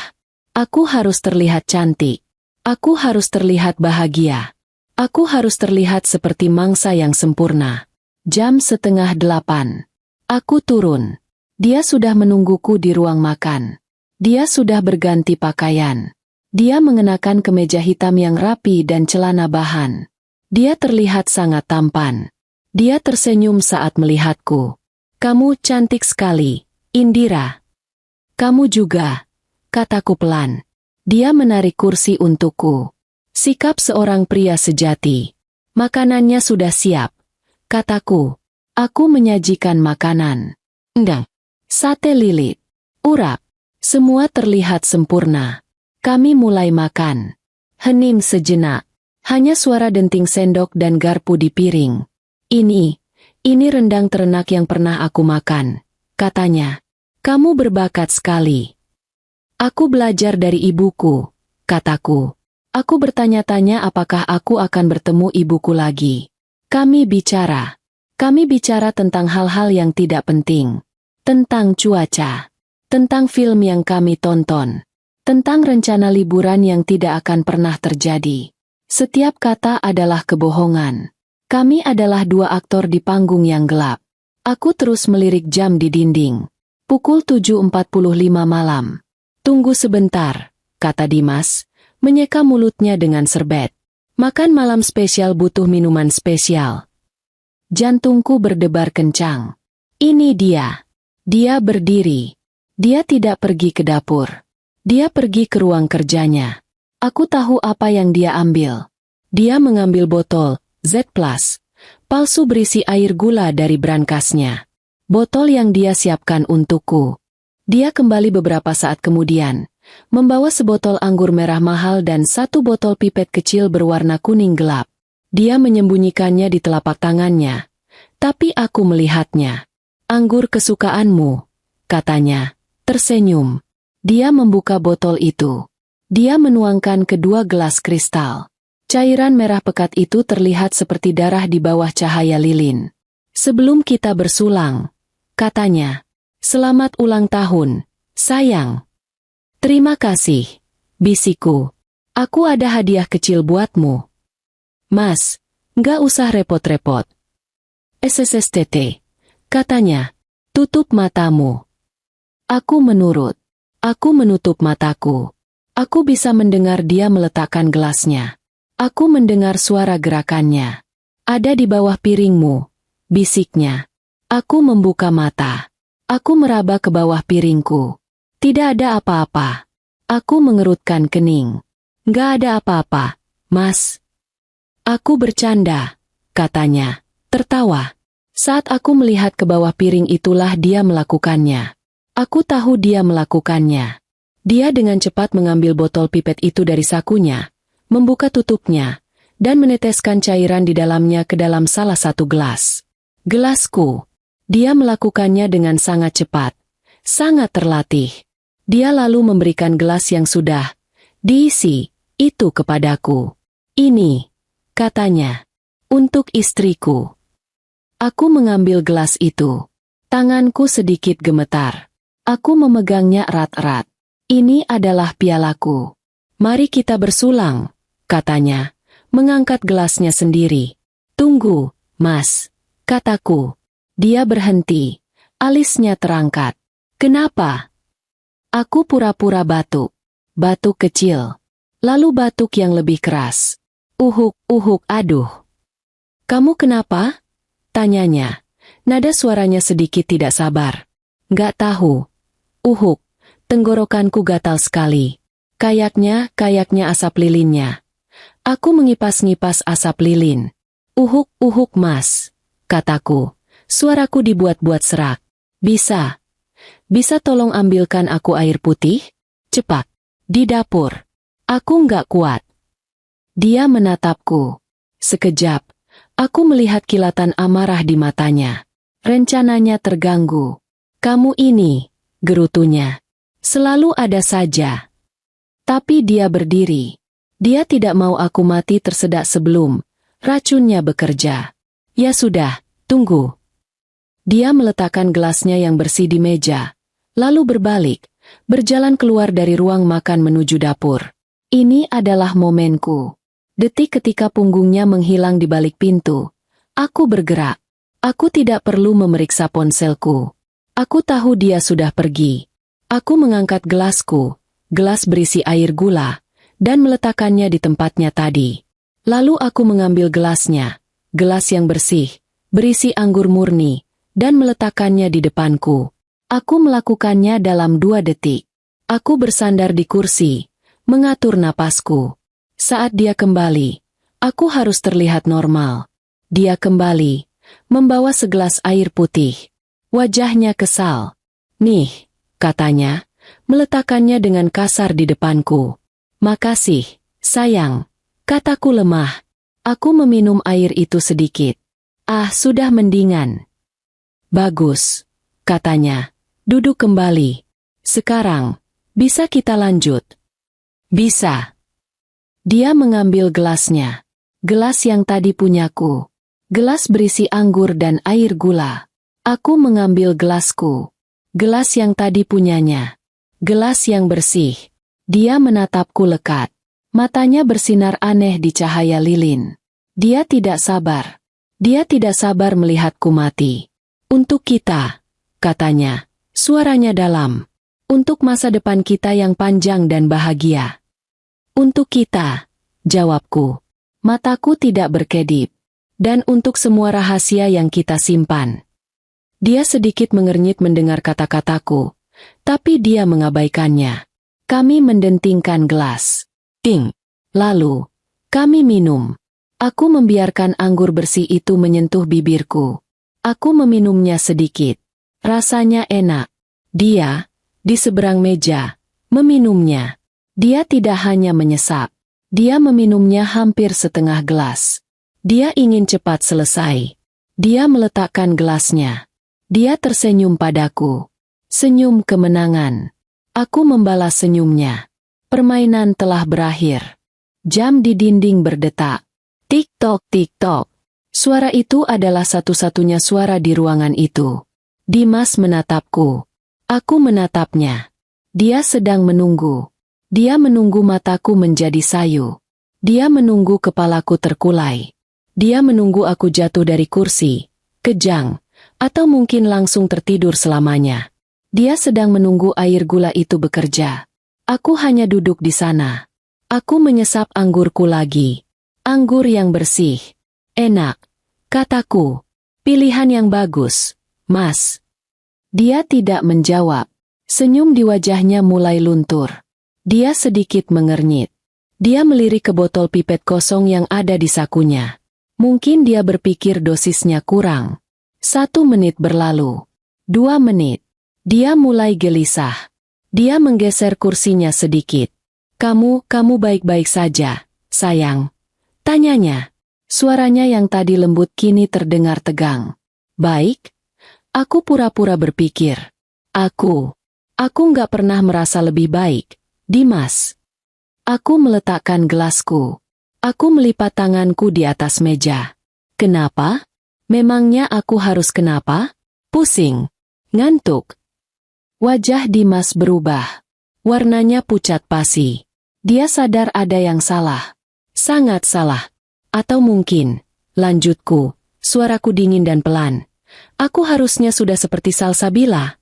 Aku harus terlihat cantik. Aku harus terlihat bahagia. Aku harus terlihat seperti mangsa yang sempurna. Jam 7:30. Aku turun. Dia sudah menungguku di ruang makan. Dia sudah berganti pakaian. Dia mengenakan kemeja hitam yang rapi dan celana bahan. Dia terlihat sangat tampan. Dia tersenyum saat melihatku. Kamu cantik sekali, Indira. Kamu juga, kataku pelan. Dia menarik kursi untukku. Sikap seorang pria sejati. Makanannya sudah siap, kataku. Aku menyajikan makanan. Enggak. Sate lilit. Urap. Semua terlihat sempurna. Kami mulai makan. Hening sejenak. Hanya suara denting sendok dan garpu di piring. Ini rendang ternak yang pernah aku makan, katanya. Kamu berbakat sekali. Aku belajar dari ibuku, kataku. Aku bertanya-tanya apakah aku akan bertemu ibuku lagi. Kami bicara tentang hal-hal yang tidak penting. Tentang cuaca. Tentang film yang kami tonton. Tentang rencana liburan yang tidak akan pernah terjadi. Setiap kata adalah kebohongan. Kami adalah dua aktor di panggung yang gelap. Aku terus melirik jam di dinding. Pukul 7.45 malam. Tunggu sebentar, kata Dimas, menyeka mulutnya dengan serbet. Makan malam spesial butuh minuman spesial. Jantungku berdebar kencang. Ini dia. Dia berdiri. Dia tidak pergi ke dapur. Dia pergi ke ruang kerjanya. Aku tahu apa yang dia ambil. Dia mengambil botol Z+, palsu berisi air gula dari brankasnya. Botol yang dia siapkan untukku. Dia kembali beberapa saat kemudian, membawa sebotol anggur merah mahal dan satu botol pipet kecil berwarna kuning gelap. Dia menyembunyikannya di telapak tangannya. Tapi aku melihatnya. Anggur kesukaanmu, katanya, tersenyum. Dia membuka botol itu. Dia menuangkan kedua gelas kristal. Cairan merah pekat itu terlihat seperti darah di bawah cahaya lilin. Sebelum kita bersulang, katanya, selamat ulang tahun, sayang. Terima kasih, bisikku. Aku ada hadiah kecil buatmu. Mas, nggak usah repot-repot. SSSTT, katanya, tutup matamu. Aku menurut. Aku menutup mataku. Aku bisa mendengar dia meletakkan gelasnya. Aku mendengar suara gerakannya. Ada di bawah piringmu, bisiknya. Aku membuka mata. Aku meraba ke bawah piringku. Tidak ada apa-apa. Aku mengerutkan kening. Nggak ada apa-apa, Mas. Aku bercanda, katanya, tertawa. Saat aku melihat ke bawah piring itulah dia melakukannya. Aku tahu dia melakukannya. Dia dengan cepat mengambil botol pipet itu dari sakunya, membuka tutupnya, dan meneteskan cairan di dalamnya ke dalam salah satu gelas. Gelasku. Dia melakukannya dengan sangat cepat, sangat terlatih. Dia lalu memberikan gelas yang sudah diisi itu kepadaku. Ini, katanya, untuk istriku. Aku mengambil gelas itu. Tanganku sedikit gemetar. Aku memegangnya erat-erat. Ini adalah pialaku. Mari kita bersulang, katanya, mengangkat gelasnya sendiri. Tunggu, Mas, kataku. Dia berhenti. Alisnya terangkat. Kenapa? Aku pura-pura batuk. Batuk kecil. Lalu batuk yang lebih keras. Uhuk, aduh. Kamu kenapa? Tanyanya. Nada suaranya sedikit tidak sabar. Nggak tahu. Uhuk. Tenggorokanku gatal sekali. Kayaknya asap lilinnya. Aku mengipas-ngipas asap lilin. Uhuk, Mas, kataku. Suaraku dibuat-buat serak. Bisa tolong ambilkan aku air putih? Cepat. Di dapur. Aku nggak kuat. Dia menatapku. Sekejap. Aku melihat kilatan amarah di matanya. Rencananya terganggu. Kamu ini, gerutunya. Selalu ada saja. Tapi dia berdiri. Dia tidak mau aku mati tersedak sebelum racunnya bekerja. Ya sudah, tunggu. Dia meletakkan gelasnya yang bersih di meja, lalu berbalik, berjalan keluar dari ruang makan menuju dapur. Ini adalah momenku. Detik ketika punggungnya menghilang di balik pintu, aku bergerak. Aku tidak perlu memeriksa ponselku. Aku tahu dia sudah pergi. Aku mengangkat gelasku, gelas berisi air gula, dan meletakkannya di tempatnya tadi. Lalu aku mengambil gelasnya, gelas yang bersih, berisi anggur murni, dan meletakkannya di depanku. Aku melakukannya dalam 2 detik. Aku bersandar di kursi, mengatur napasku. Saat dia kembali, aku harus terlihat normal. Dia kembali, membawa segelas air putih. Wajahnya kesal. "Nih," katanya, meletakkannya dengan kasar di depanku. "Makasih, sayang," kataku lemah. Aku meminum air itu sedikit. "Ah, sudah mendingan." "Bagus," katanya. "Duduk kembali. Sekarang, bisa kita lanjut?" "Bisa." Dia mengambil gelasnya. Gelas yang tadi punyaku. Gelas berisi anggur dan air gula. Aku mengambil gelasku. Gelas yang tadi punyanya. Gelas yang bersih. Dia menatapku lekat. Matanya bersinar aneh di cahaya lilin. Dia tidak sabar. Dia tidak sabar melihatku mati. "Untuk kita," katanya. Suaranya dalam. "Untuk masa depan kita yang panjang dan bahagia." "Untuk kita," jawabku. Mataku tidak berkedip. "Dan untuk semua rahasia yang kita simpan." Dia sedikit mengernyit mendengar kata-kataku, tapi dia mengabaikannya. Kami mendentingkan gelas. Ting. Lalu, kami minum. Aku membiarkan anggur bersih itu menyentuh bibirku. Aku meminumnya sedikit. Rasanya enak. Dia, di seberang meja, meminumnya. Dia tidak hanya menyesap. Dia meminumnya hampir setengah gelas. Dia ingin cepat selesai. Dia meletakkan gelasnya. Dia tersenyum padaku. Senyum kemenangan. Aku membalas senyumnya. Permainan telah berakhir. Jam di dinding berdetak. Tik-tok, tik-tok. Suara itu adalah satu-satunya suara di ruangan itu. Dimas menatapku. Aku menatapnya. Dia sedang menunggu. Dia menunggu mataku menjadi sayu. Dia menunggu kepalaku terkulai. Dia menunggu aku jatuh dari kursi, kejang, atau mungkin langsung tertidur selamanya. Dia sedang menunggu air gula itu bekerja. Aku hanya duduk di sana. Aku menyesap anggurku lagi. Anggur yang bersih. "Enak," kataku. "Pilihan yang bagus, Mas." Dia tidak menjawab. Senyum di wajahnya mulai luntur. Dia sedikit mengernyit. Dia melirik ke botol pipet kosong yang ada di sakunya. Mungkin dia berpikir dosisnya kurang. 1 menit berlalu. 2 menit. Dia mulai gelisah. Dia menggeser kursinya sedikit. Kamu baik-baik saja, sayang?" tanyanya. Suaranya yang tadi lembut kini terdengar tegang. "Baik?" Aku pura-pura berpikir. Aku nggak pernah merasa lebih baik, Dimas." Aku meletakkan gelasku. Aku melipat tanganku di atas meja. "Kenapa? Memangnya aku harus kenapa? Pusing? Ngantuk?" Wajah Dimas berubah. Warnanya pucat pasi. Dia sadar ada yang salah. Sangat salah. Atau mungkin, lanjutku, suaraku dingin dan pelan. Aku harusnya sudah seperti Salsabila.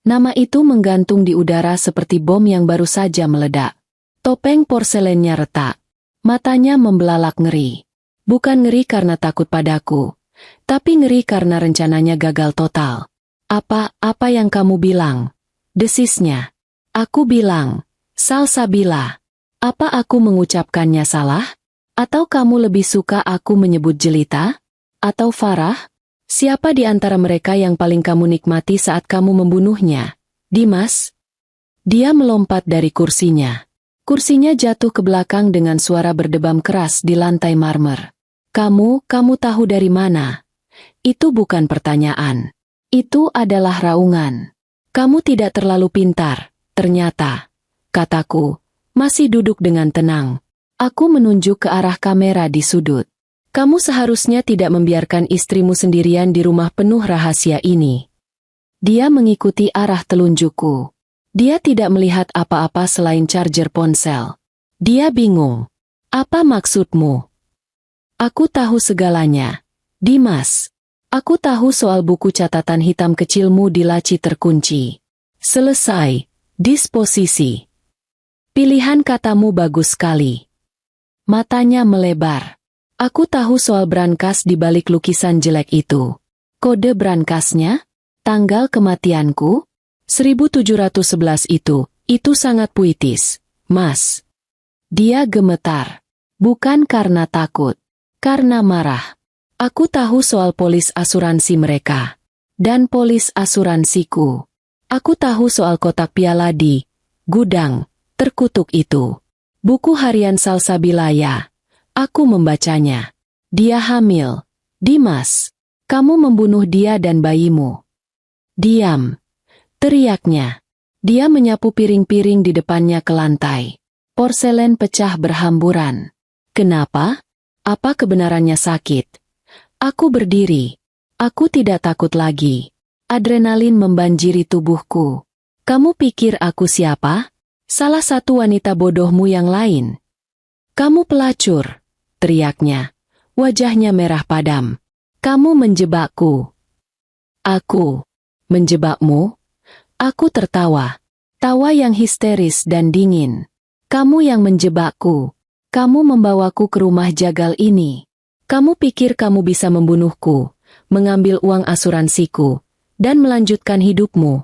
Nama itu menggantung di udara seperti bom yang baru saja meledak. Topeng porselennya retak. Matanya membelalak ngeri. Bukan ngeri karena takut padaku, tapi ngeri karena rencananya gagal total. Apa yang kamu bilang?" desisnya. Aku bilang, "Salsabila." Apa aku mengucapkannya salah? Atau kamu lebih suka aku menyebut Jelita? Atau Farah? Siapa di antara mereka yang paling kamu nikmati saat kamu membunuhnya, Dimas? Dia melompat dari kursinya. Kursinya jatuh ke belakang dengan suara berdebam keras di lantai marmer. Kamu tahu dari mana?" Itu bukan pertanyaan. Itu adalah raungan. "Kamu tidak terlalu pintar, ternyata," kataku, masih duduk dengan tenang. Aku menunjuk ke arah kamera di sudut. "Kamu seharusnya tidak membiarkan istrimu sendirian di rumah penuh rahasia ini." Dia mengikuti arah telunjukku. Dia tidak melihat apa-apa selain charger ponsel. Dia bingung. "Apa maksudmu?" "Aku tahu segalanya, Dimas. Aku tahu soal buku catatan hitam kecilmu di laci terkunci. Selesai. Disposisi." "Pilihan katamu bagus sekali." Matanya melebar. "Aku tahu soal brankas di balik lukisan jelek itu. Kode brankasnya? Tanggal kematianku? 1711 itu sangat puitis, Mas." Dia gemetar. Bukan karena takut. Karena marah. Aku tahu soal polis asuransi mereka. Dan polis asuransiku. Aku tahu soal kotak piala di gudang terkutuk itu. Buku harian Salsabilaya. Aku membacanya. Dia hamil. Dimas, kamu membunuh dia dan bayimu. Diam, teriaknya. Dia menyapu piring-piring di depannya ke lantai. Porselen pecah berhamburan. Kenapa? Apa kebenarannya sakit? Aku berdiri. Aku tidak takut lagi. Adrenalin membanjiri tubuhku. Kamu pikir aku siapa? Salah satu wanita bodohmu yang lain. Kamu pelacur, teriaknya. Wajahnya merah padam. Kamu menjebakku. Aku menjebakmu? Aku tertawa. Tawa yang histeris dan dingin. Kamu yang menjebakku. Kamu membawaku ke rumah jagal ini. Kamu pikir kamu bisa membunuhku, mengambil uang asuransiku, dan melanjutkan hidupmu.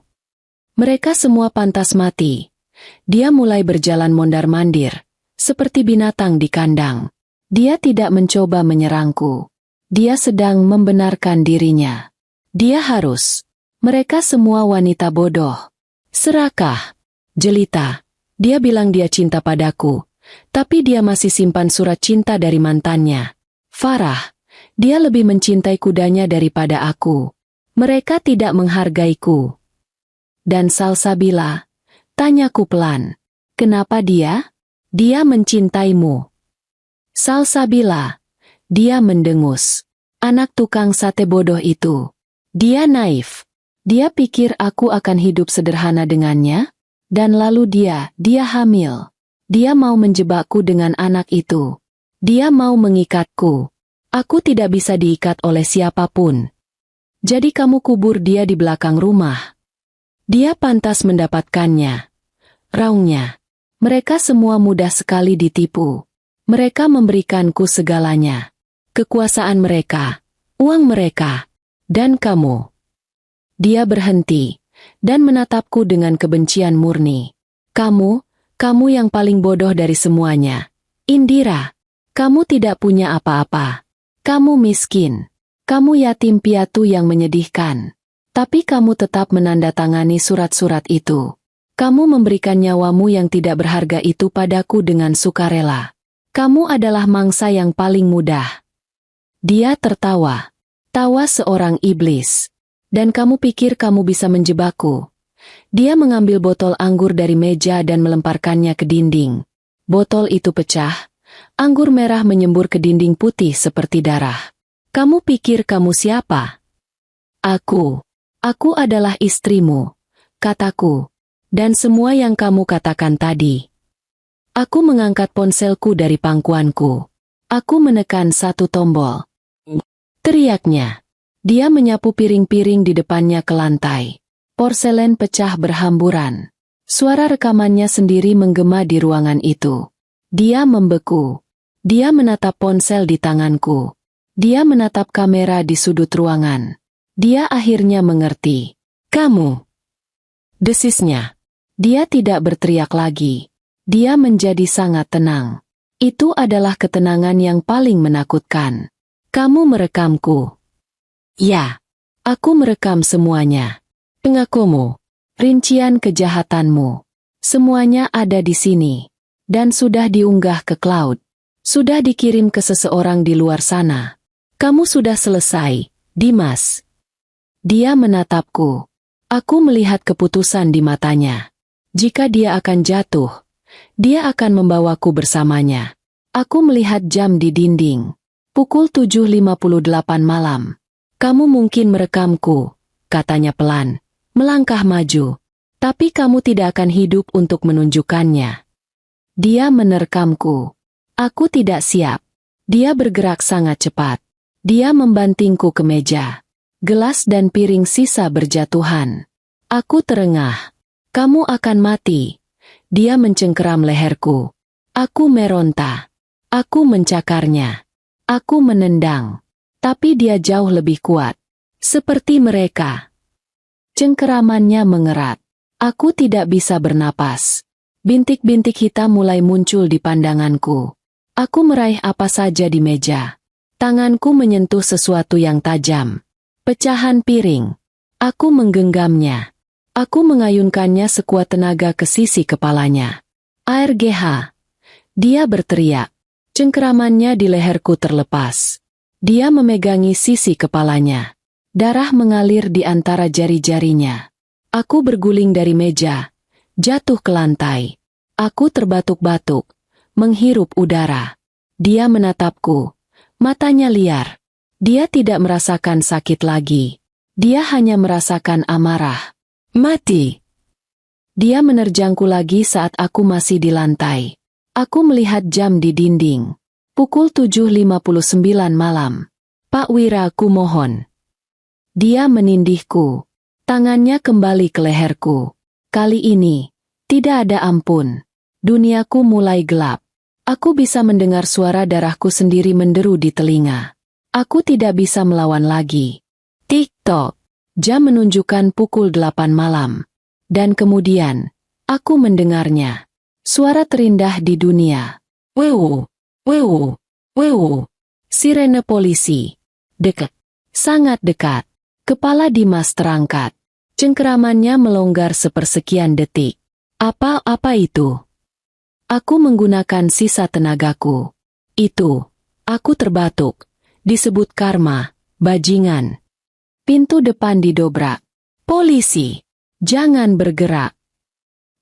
Mereka semua pantas mati. Dia mulai berjalan mondar-mandir, seperti binatang di kandang. Dia tidak mencoba menyerangku. Dia sedang membenarkan dirinya. Dia harus. Mereka semua wanita bodoh. Serakah. Jelita. Dia bilang dia cinta padaku, tapi dia masih simpan surat cinta dari mantannya. Farah. Dia lebih mencintai kudanya daripada aku. Mereka tidak menghargaiku. Dan Salsabila, tanyaku pelan. Kenapa dia? Dia mencintaimu. Salsabila. Dia mendengus. Anak tukang sate bodoh itu. Dia naif. Dia pikir aku akan hidup sederhana dengannya. Dan lalu dia hamil. Dia mau menjebakku dengan anak itu. Dia mau mengikatku. Aku tidak bisa diikat oleh siapapun. Jadi kamu kubur dia di belakang rumah. Dia pantas mendapatkannya. Raungnya. Mereka semua mudah sekali ditipu. Mereka memberikanku segalanya. Kekuasaan mereka. Uang mereka. Dan kamu. Dia berhenti. Dan menatapku dengan kebencian murni. Kamu yang paling bodoh dari semuanya. Indira. Kamu tidak punya apa-apa. Kamu miskin. Kamu yatim piatu yang menyedihkan. Tapi kamu tetap menandatangani surat-surat itu. Kamu memberikan nyawamu yang tidak berharga itu padaku dengan sukarela. Kamu adalah mangsa yang paling mudah. Dia tertawa. Tawa seorang iblis. Dan kamu pikir kamu bisa menjebakku. Dia mengambil botol anggur dari meja dan melemparkannya ke dinding. Botol itu pecah. Anggur merah menyembur ke dinding putih seperti darah. Kamu pikir kamu siapa? Aku adalah istrimu, kataku. Dan semua yang kamu katakan tadi. Aku mengangkat ponselku dari pangkuanku. Aku menekan satu tombol. Teriaknya. Dia menyapu piring-piring di depannya ke lantai. Porselen pecah berhamburan. Suara rekamannya sendiri menggema di ruangan itu. Dia membeku. Dia menatap ponsel di tanganku. Dia menatap kamera di sudut ruangan. Dia akhirnya mengerti. Kamu. Desisnya. Dia tidak berteriak lagi. Dia menjadi sangat tenang. Itu adalah ketenangan yang paling menakutkan. Kamu merekamku. Ya. Aku merekam semuanya. Pengakumu. Rincian kejahatanmu. Semuanya ada di sini. Dan sudah diunggah ke cloud. Sudah dikirim ke seseorang di luar sana. Kamu sudah selesai, Dimas. Dia menatapku. Aku melihat keputusan di matanya. Jika dia akan jatuh, dia akan membawaku bersamanya. Aku melihat jam di dinding. Pukul 7.58 malam. Kamu mungkin merekamku, katanya pelan. Melangkah maju. Tapi kamu tidak akan hidup untuk menunjukkannya. Dia menerkamku. Aku tidak siap. Dia bergerak sangat cepat. Dia membantingku ke meja. Gelas dan piring sisa berjatuhan. Aku terengah. Kamu akan mati. Dia mencengkeram leherku. Aku meronta. Aku mencakarnya. Aku menendang. Tapi dia jauh lebih kuat. Seperti mereka. Cengkeramannya mengerat. Aku tidak bisa bernapas. Bintik-bintik hitam mulai muncul di pandanganku. Aku meraih apa saja di meja. Tanganku menyentuh sesuatu yang tajam. Pecahan piring. Aku menggenggamnya. Aku mengayunkannya sekuat tenaga ke sisi kepalanya. ARGH. Dia berteriak. Cengkeramannya di leherku terlepas. Dia memegangi sisi kepalanya. Darah mengalir di antara jari-jarinya. Aku berguling dari meja, jatuh ke lantai. Aku terbatuk-batuk, menghirup udara. Dia menatapku. Matanya liar. Dia tidak merasakan sakit lagi. Dia hanya merasakan amarah. Mati. Dia menerjangku lagi saat aku masih di lantai. Aku melihat jam di dinding. Pukul 7.59 malam. Pak Wira, aku mohon. Dia menindihku. Tangannya kembali ke leherku. Kali ini, tidak ada ampun. Duniaku mulai gelap. Aku bisa mendengar suara darahku sendiri menderu di telinga. Aku tidak bisa melawan lagi. Tik-tok. Jam menunjukkan pukul 8 malam. Dan kemudian, aku mendengarnya. Suara terindah di dunia. Wewu, wewu, wewu. Sirene polisi. Dekat. Sangat dekat. Kepala Dimas terangkat. Cengkeramannya melonggar sepersekian detik. Apa itu? Aku menggunakan sisa tenagaku. Itu. Aku terbatuk. Disebut karma. Bajingan. Pintu depan didobrak. Polisi. Jangan bergerak.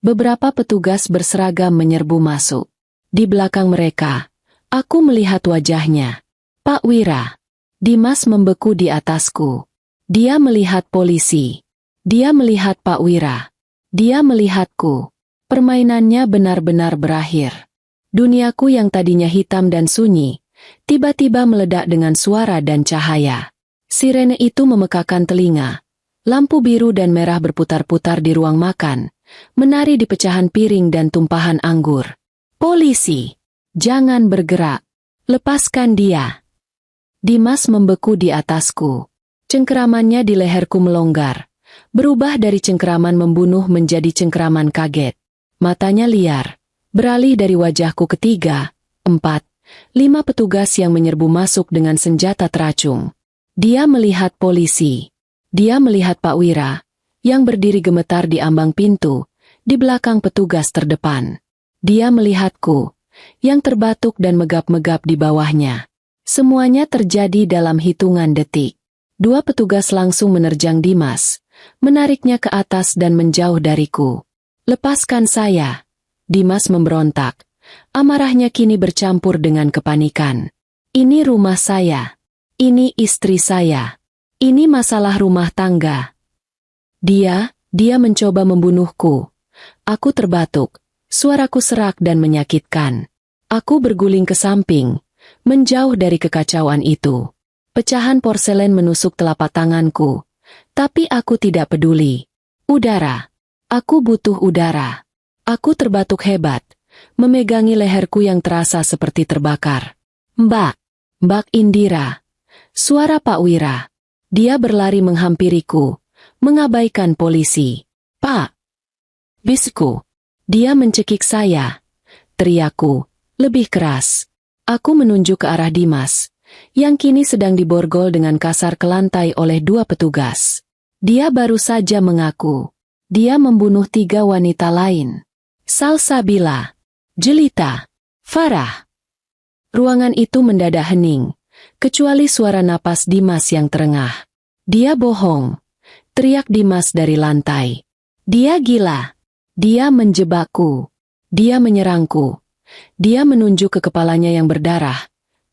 Beberapa petugas berseragam menyerbu masuk. Di belakang mereka, aku melihat wajahnya. Pak Wira. Dimas membeku di atasku. Dia melihat polisi. Dia melihat Pak Wira. Dia melihatku. Permainannya benar-benar berakhir. Duniaku yang tadinya hitam dan sunyi, tiba-tiba meledak dengan suara dan cahaya. Sirene itu memekakan telinga. Lampu biru dan merah berputar-putar di ruang makan, menari di pecahan piring dan tumpahan anggur. Polisi! Jangan bergerak. Lepaskan dia. Dimas membeku di atasku. Cengkeramannya di leherku melonggar. Berubah dari cengkeraman membunuh menjadi cengkeraman kaget. Matanya liar. Beralih dari wajahku ke 3, 4, 5 petugas yang menyerbu masuk dengan senjata teracung. Dia melihat polisi. Dia melihat Pak Wira, yang berdiri gemetar di ambang pintu, di belakang petugas terdepan. Dia melihatku, yang terbatuk dan megap-megap di bawahnya. Semuanya terjadi dalam hitungan detik. 2 petugas langsung menerjang Dimas, menariknya ke atas dan menjauh dariku. Lepaskan saya. Dimas memberontak. Amarahnya kini bercampur dengan kepanikan. Ini rumah saya. Ini istri saya. Ini masalah rumah tangga. Dia mencoba membunuhku. Aku terbatuk. Suaraku serak dan menyakitkan. Aku berguling ke samping, menjauh dari kekacauan itu. Pecahan porselen menusuk telapak tanganku. Tapi aku tidak peduli. Udara. Aku butuh udara. Aku terbatuk hebat, memegangi leherku yang terasa seperti terbakar. Mbak Indira. Suara Pak Wira. Dia berlari menghampiriku, mengabaikan polisi. Pak! Bisku. Dia mencekik saya. Teriakku, lebih keras. Aku menunjuk ke arah Dimas, yang kini sedang diborgol dengan kasar ke lantai oleh 2 petugas. Dia baru saja mengaku. Dia membunuh 3 wanita lain. Salsabila, Jelita, Farah. Ruangan itu mendadak hening, kecuali suara napas Dimas yang terengah. Dia bohong, teriak Dimas dari lantai. Dia gila. Dia menjebakku. Dia menyerangku. Dia menunjuk ke kepalanya yang berdarah,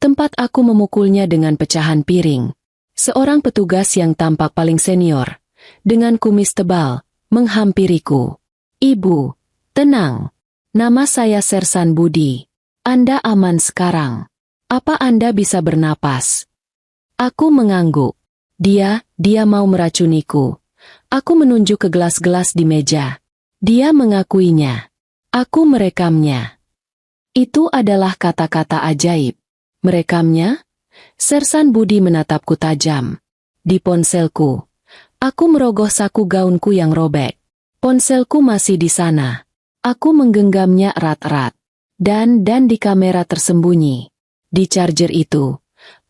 tempat aku memukulnya dengan pecahan piring. Seorang petugas yang tampak paling senior, dengan kumis tebal, menghampiriku. Ibu, tenang. Nama saya Sersan Budi. Anda aman sekarang. Apa Anda bisa bernapas? Aku mengangguk. Dia mau meracuniku. Aku menunjuk ke gelas-gelas di meja. Dia mengakuinya. Aku merekamnya. Itu adalah kata-kata ajaib. Merekamnya? Sersan Budi menatapku tajam. Di ponselku. Aku merogoh saku gaunku yang robek. Ponselku masih di sana. Aku menggenggamnya erat-erat. Dan di kamera tersembunyi. Di charger itu.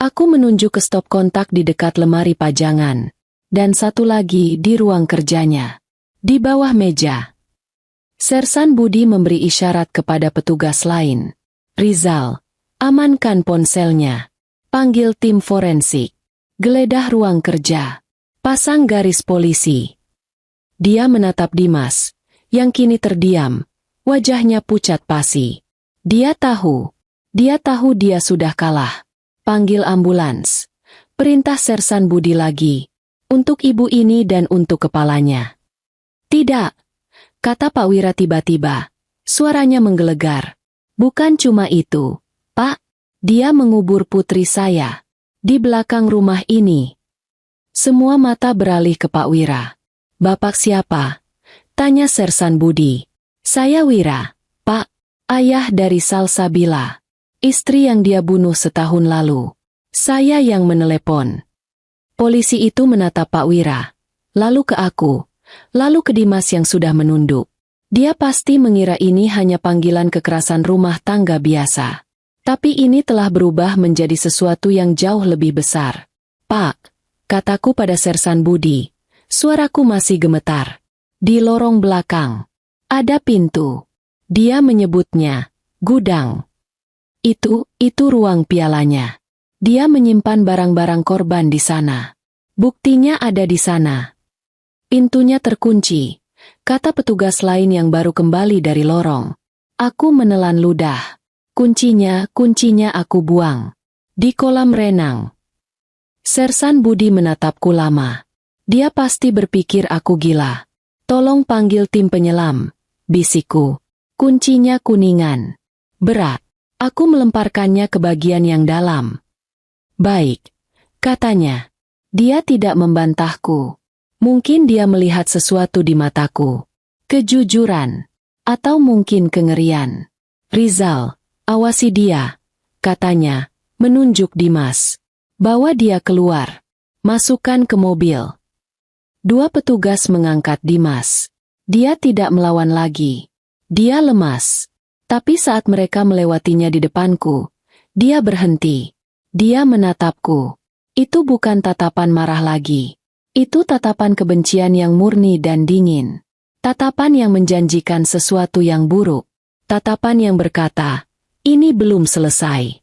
Aku menunjuk ke stop kontak di dekat lemari pajangan. Dan satu lagi di ruang kerjanya. Di bawah meja. Sersan Budi memberi isyarat kepada petugas lain. Rizal, amankan ponselnya. Panggil tim forensik. Geledah ruang kerja. Pasang garis polisi. Dia menatap Dimas, yang kini terdiam. Wajahnya pucat pasi. Dia tahu dia sudah kalah. Panggil ambulans. Perintah Sersan Budi lagi. Untuk ibu ini dan untuk kepalanya. Tidak, kata Pak Wira tiba-tiba. Suaranya menggelegar. Bukan cuma itu, Pak. Dia mengubur putri saya. Di belakang rumah ini. Semua mata beralih ke Pak Wira. Bapak siapa? Tanya Sersan Budi. Saya Wira, Pak. Ayah dari Salsabila. Istri yang dia bunuh setahun lalu. Saya yang menelepon. Polisi itu menatap Pak Wira, lalu ke aku, lalu ke Dimas yang sudah menunduk. Dia pasti mengira ini hanya panggilan kekerasan rumah tangga biasa. Tapi ini telah berubah menjadi sesuatu yang jauh lebih besar. Pak, kataku pada Sersan Budi, suaraku masih gemetar. Di lorong belakang, ada pintu. Dia menyebutnya, gudang. Itu ruang pialanya. Dia menyimpan barang-barang korban di sana. Buktinya ada di sana. Pintunya terkunci, kata petugas lain yang baru kembali dari lorong. Aku menelan ludah. Kuncinya aku buang. Di kolam renang. Sersan Budi menatapku lama. Dia pasti berpikir aku gila. Tolong panggil tim penyelam, bisikku. Kuncinya kuningan. Berat. Aku melemparkannya ke bagian yang dalam. Baik, katanya. Dia tidak membantahku. Mungkin dia melihat sesuatu di mataku. Kejujuran. Atau mungkin kengerian. Rizal, awasi dia, katanya, menunjuk Dimas. Bawa dia keluar. Masukkan ke mobil. Dua petugas mengangkat Dimas. Dia tidak melawan lagi. Dia lemas. Tapi saat mereka melewatinya di depanku, dia berhenti. Dia menatapku. Itu bukan tatapan marah lagi. Itu tatapan kebencian yang murni dan dingin. Tatapan yang menjanjikan sesuatu yang buruk. Tatapan yang berkata, ini belum selesai.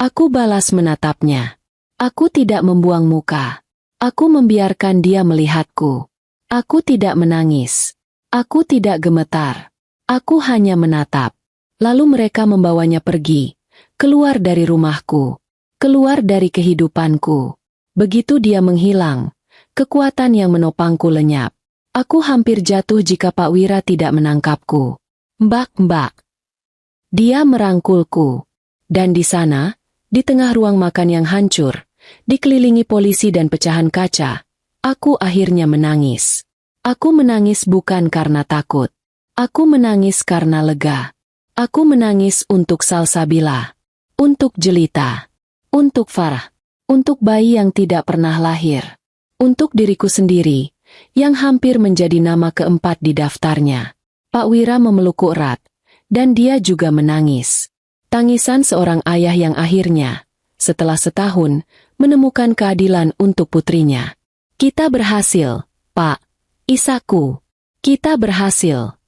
Aku balas menatapnya. Aku tidak membuang muka. Aku membiarkan dia melihatku. Aku tidak menangis. Aku tidak gemetar. Aku hanya menatap. Lalu mereka membawanya pergi, keluar dari rumahku, keluar dari kehidupanku. Begitu dia menghilang, kekuatan yang menopangku lenyap. Aku hampir jatuh jika Pak Wira tidak menangkapku. Mbak. Dia merangkulku. Dan di sana, di tengah ruang makan yang hancur, dikelilingi polisi dan pecahan kaca, aku akhirnya menangis. Aku menangis bukan karena takut. Aku menangis karena lega. Aku menangis untuk Salsabila, untuk Jelita, untuk Farah, untuk bayi yang tidak pernah lahir, untuk diriku sendiri, yang hampir menjadi nama keempat di daftarnya. Pak Wira memelukku erat, dan dia juga menangis. Tangisan seorang ayah yang akhirnya, setelah setahun, menemukan keadilan untuk putrinya. Kita berhasil, Pak. Isaku. Kita berhasil.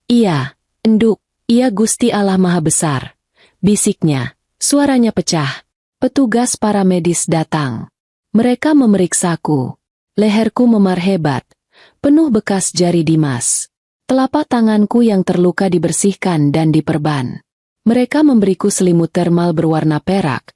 Iya, Enduk. Ia Gusti Allah Maha Besar. Bisiknya, suaranya pecah. Petugas paramedis datang. Mereka memeriksaku. Leherku memar hebat. Penuh bekas jari Dimas. Telapak tanganku yang terluka dibersihkan dan diperban. Mereka memberiku selimut termal berwarna perak.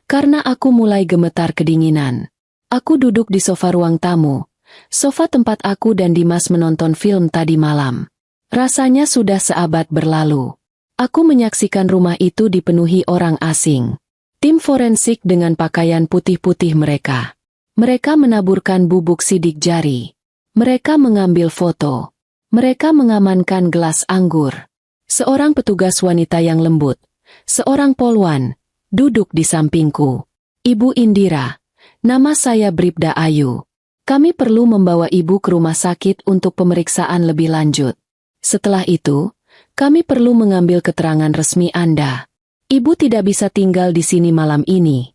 Karena aku mulai gemetar kedinginan. Aku duduk di sofa ruang tamu. Sofa tempat aku dan Dimas menonton film tadi malam. Rasanya sudah seabad berlalu. Aku menyaksikan rumah itu dipenuhi orang asing. Tim forensik dengan pakaian putih-putih mereka. Mereka menaburkan bubuk sidik jari. Mereka mengambil foto. Mereka mengamankan gelas anggur. Seorang petugas wanita yang lembut, seorang polwan, duduk di sampingku. Ibu Indira, nama saya Bribda Ayu. Kami perlu membawa ibu ke rumah sakit untuk pemeriksaan lebih lanjut. Setelah itu, kami perlu mengambil keterangan resmi Anda. Ibu tidak bisa tinggal di sini malam ini.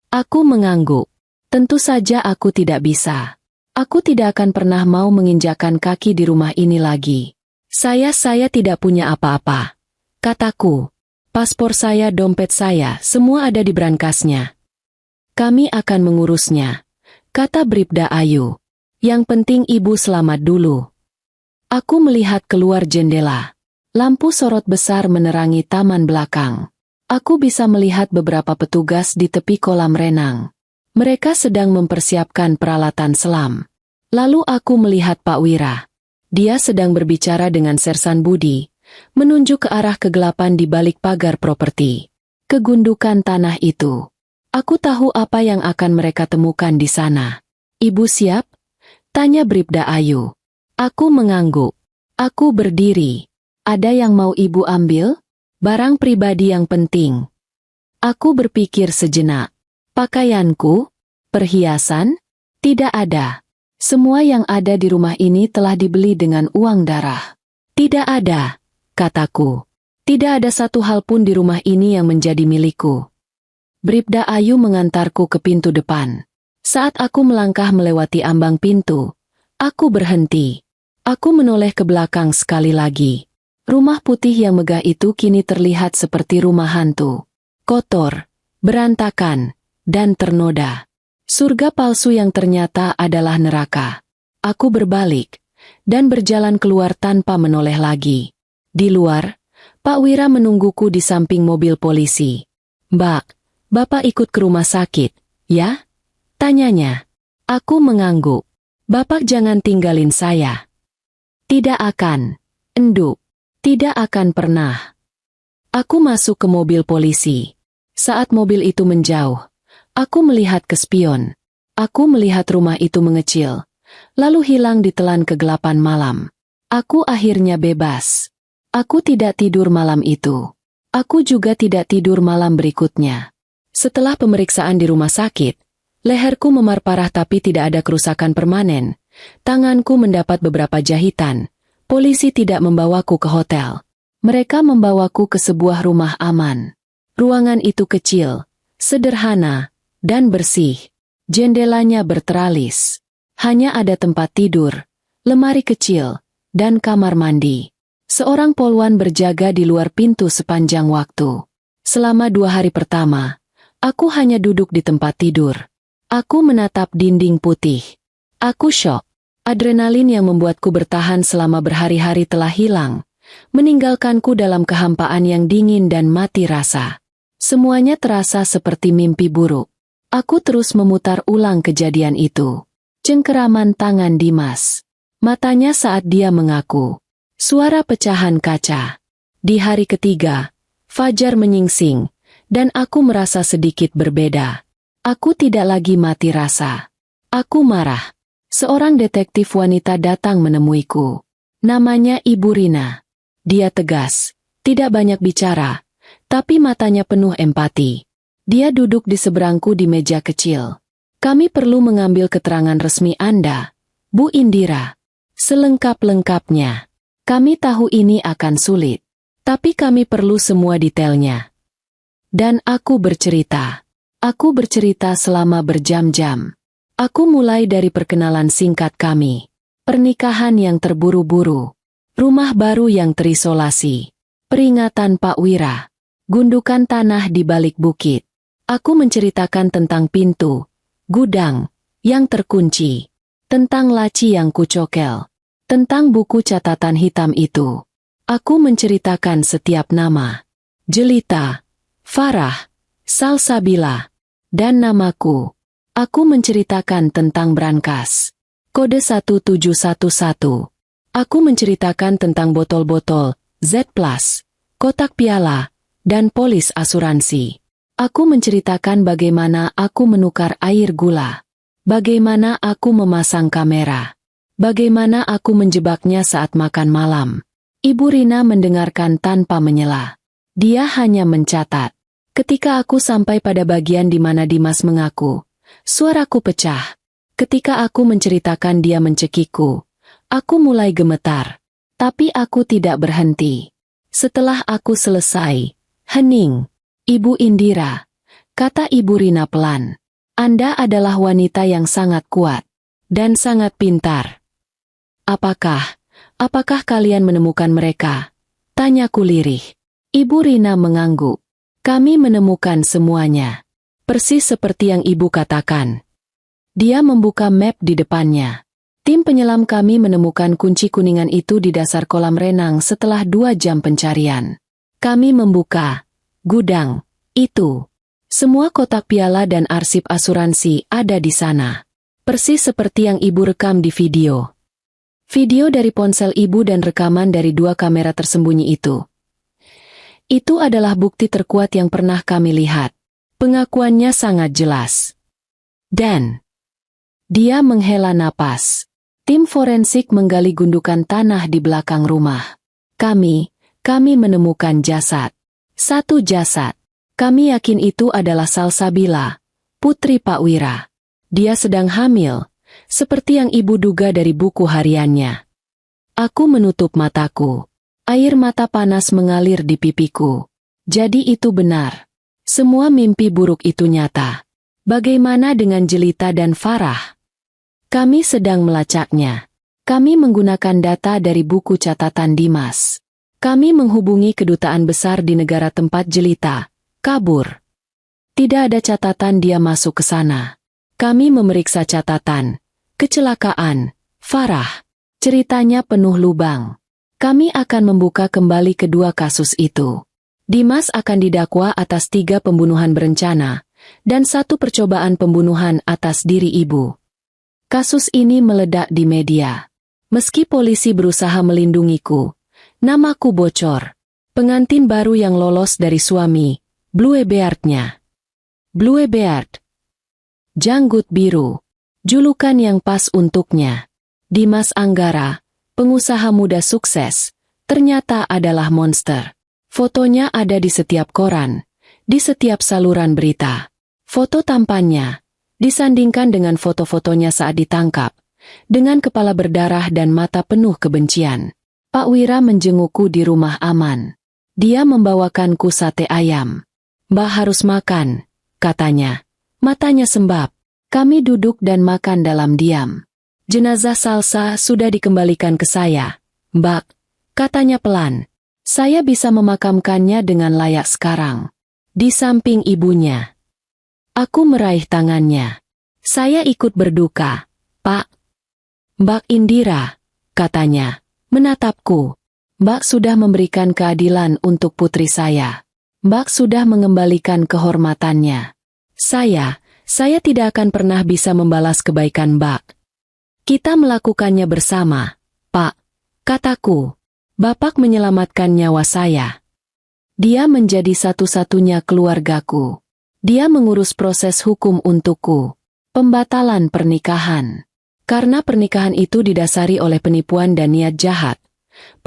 Aku mengangguk. Tentu saja aku tidak bisa. Aku tidak akan pernah mau menginjakkan kaki di rumah ini lagi. Saya tidak punya apa-apa, kataku. Paspor saya, dompet saya, semua ada di brankasnya. Kami akan mengurusnya, kata Bribda Ayu. Yang penting ibu selamat dulu. Aku melihat keluar jendela. Lampu sorot besar menerangi taman belakang. Aku bisa melihat beberapa petugas di tepi kolam renang. Mereka sedang mempersiapkan peralatan selam. Lalu aku melihat Pak Wira. Dia sedang berbicara dengan Sersan Budi, menunjuk ke arah kegelapan di balik pagar properti. Kegundukan tanah itu. Aku tahu apa yang akan mereka temukan di sana. Ibu siap? Tanya Bribda Ayu. Aku mengangguk. Aku berdiri. Ada yang mau ibu ambil? Barang pribadi yang penting. Aku berpikir sejenak. Pakaianku? Perhiasan? Tidak ada. Semua yang ada di rumah ini telah dibeli dengan uang darah. Tidak ada, kataku. Tidak ada satu hal pun di rumah ini yang menjadi milikku. Bribda Ayu mengantarku ke pintu depan. Saat aku melangkah melewati ambang pintu, aku berhenti. Aku menoleh ke belakang sekali lagi. Rumah putih yang megah itu kini terlihat seperti rumah hantu. Kotor, berantakan, dan ternoda. Surga palsu yang ternyata adalah neraka. Aku berbalik, dan berjalan keluar tanpa menoleh lagi. Di luar, Pak Wira menungguku di samping mobil polisi. Mbak, Bapak ikut ke rumah sakit, ya? Tanyanya. Aku mengangguk. Bapak jangan tinggalin saya. Tidak akan. Enduk. Tidak akan pernah. Aku masuk ke mobil polisi. Saat mobil itu menjauh, aku melihat ke spion. Aku melihat rumah itu mengecil, lalu hilang di telan kegelapan malam. Aku akhirnya bebas. Aku tidak tidur malam itu. Aku juga tidak tidur malam berikutnya. Setelah pemeriksaan di rumah sakit, leherku memar parah tapi tidak ada kerusakan permanen. Tanganku mendapat beberapa jahitan. Polisi tidak membawaku ke hotel. Mereka membawaku ke sebuah rumah aman. Ruangan itu kecil, sederhana, dan bersih. Jendelanya berteralis. Hanya ada tempat tidur, lemari kecil, dan kamar mandi. Seorang polwan berjaga di luar pintu sepanjang waktu. Selama 2 hari pertama, aku hanya duduk di tempat tidur. Aku menatap dinding putih. Aku syok. Adrenalin yang membuatku bertahan selama berhari-hari telah hilang, meninggalkanku dalam kehampaan yang dingin dan mati rasa. Semuanya terasa seperti mimpi buruk. Aku terus memutar ulang kejadian itu. Cengkeraman tangan Dimas. Matanya saat dia mengaku. Suara pecahan kaca. Di hari ketiga, fajar menyingsing, dan aku merasa sedikit berbeda. Aku tidak lagi mati rasa. Aku marah. Seorang detektif wanita datang menemuiku. Namanya Ibu Rina. Dia tegas, tidak banyak bicara, tapi matanya penuh empati. Dia duduk di seberangku di meja kecil. Kami perlu mengambil keterangan resmi Anda, Bu Indira. Selengkap-lengkapnya. Kami tahu ini akan sulit, tapi kami perlu semua detailnya. Dan aku bercerita. Aku bercerita selama berjam-jam. Aku mulai dari perkenalan singkat kami, pernikahan yang terburu-buru, rumah baru yang terisolasi, peringatan Pak Wira, gundukan tanah di balik bukit. Aku menceritakan tentang pintu, gudang, yang terkunci, tentang laci yang kucokel, tentang buku catatan hitam itu. Aku menceritakan setiap nama, Jelita, Farah, Salsabila, dan namaku. Aku menceritakan tentang brankas. Kode 1711. Aku menceritakan tentang botol-botol, Z+, kotak piala, dan polis asuransi. Aku menceritakan bagaimana aku menukar air gula. Bagaimana aku memasang kamera. Bagaimana aku menjebaknya saat makan malam. Ibu Rina mendengarkan tanpa menyela. Dia hanya mencatat. Ketika aku sampai pada bagian di mana Dimas mengaku, suaraku pecah. Ketika aku menceritakan dia mencekikku, aku mulai gemetar. Tapi aku tidak berhenti. Setelah aku selesai, hening. Ibu Indira, kata Ibu Rina pelan. Anda adalah wanita yang sangat kuat dan sangat pintar. Apakah kalian menemukan mereka? Tanyaku lirih. Ibu Rina mengangguk. Kami menemukan semuanya. Persis seperti yang Ibu katakan. Dia membuka map di depannya. Tim penyelam kami menemukan kunci kuningan itu di dasar kolam renang setelah 2 jam pencarian. Kami membuka gudang itu. Semua kotak piala dan arsip asuransi ada di sana. Persis seperti yang Ibu rekam di video. Video dari ponsel Ibu dan rekaman dari 2 kamera tersembunyi itu. Itu adalah bukti terkuat yang pernah kami lihat. Pengakuannya sangat jelas. Dan dia menghela napas. Tim forensik menggali gundukan tanah di belakang rumah. Kami menemukan jasad. 1 jasad. Kami yakin itu adalah Salsabila, putri Pak Wira. Dia sedang hamil, seperti yang Ibu duga dari buku hariannya. Aku menutup mataku. Air mata panas mengalir di pipiku. Jadi itu benar. Semua mimpi buruk itu nyata. Bagaimana dengan Jelita dan Farah? Kami sedang melacaknya. Kami menggunakan data dari buku catatan Dimas. Kami menghubungi kedutaan besar di negara tempat Jelita kabur. Tidak ada catatan dia masuk ke sana. Kami memeriksa catatan. Kecelakaan. Farah. Ceritanya penuh lubang. Kami akan membuka kembali kedua kasus itu. Dimas akan didakwa atas 3 pembunuhan berencana dan 1 percobaan pembunuhan atas diri Ibu. Kasus ini meledak di media. Meski polisi berusaha melindungiku, namaku bocor. Pengantin baru yang lolos dari suami, Bluebeard-nya. Bluebeard. Janggut biru. Julukan yang pas untuknya. Dimas Anggara, pengusaha muda sukses, ternyata adalah monster. Fotonya ada di setiap koran, di setiap saluran berita. Foto tampannya disandingkan dengan foto-fotonya saat ditangkap, dengan kepala berdarah dan mata penuh kebencian. Pak Wira menjengukku di rumah aman. Dia membawakanku sate ayam. Mbak harus makan, katanya. Matanya sembab. Kami duduk dan makan dalam diam. Jenazah Salsa sudah dikembalikan ke saya, Mbak, katanya pelan. Saya bisa memakamkannya dengan layak sekarang. Di samping ibunya. Aku meraih tangannya. Saya ikut berduka, Pak. Mbak Indira, katanya, menatapku. Mbak sudah memberikan keadilan untuk putri saya. Mbak sudah mengembalikan kehormatannya. Saya tidak akan pernah bisa membalas kebaikan Mbak. Kita melakukannya bersama, Pak, kataku. Bapak menyelamatkan nyawa saya. Dia menjadi satu-satunya keluargaku. Dia mengurus proses hukum untukku. Pembatalan pernikahan. Karena pernikahan itu didasari oleh penipuan dan niat jahat,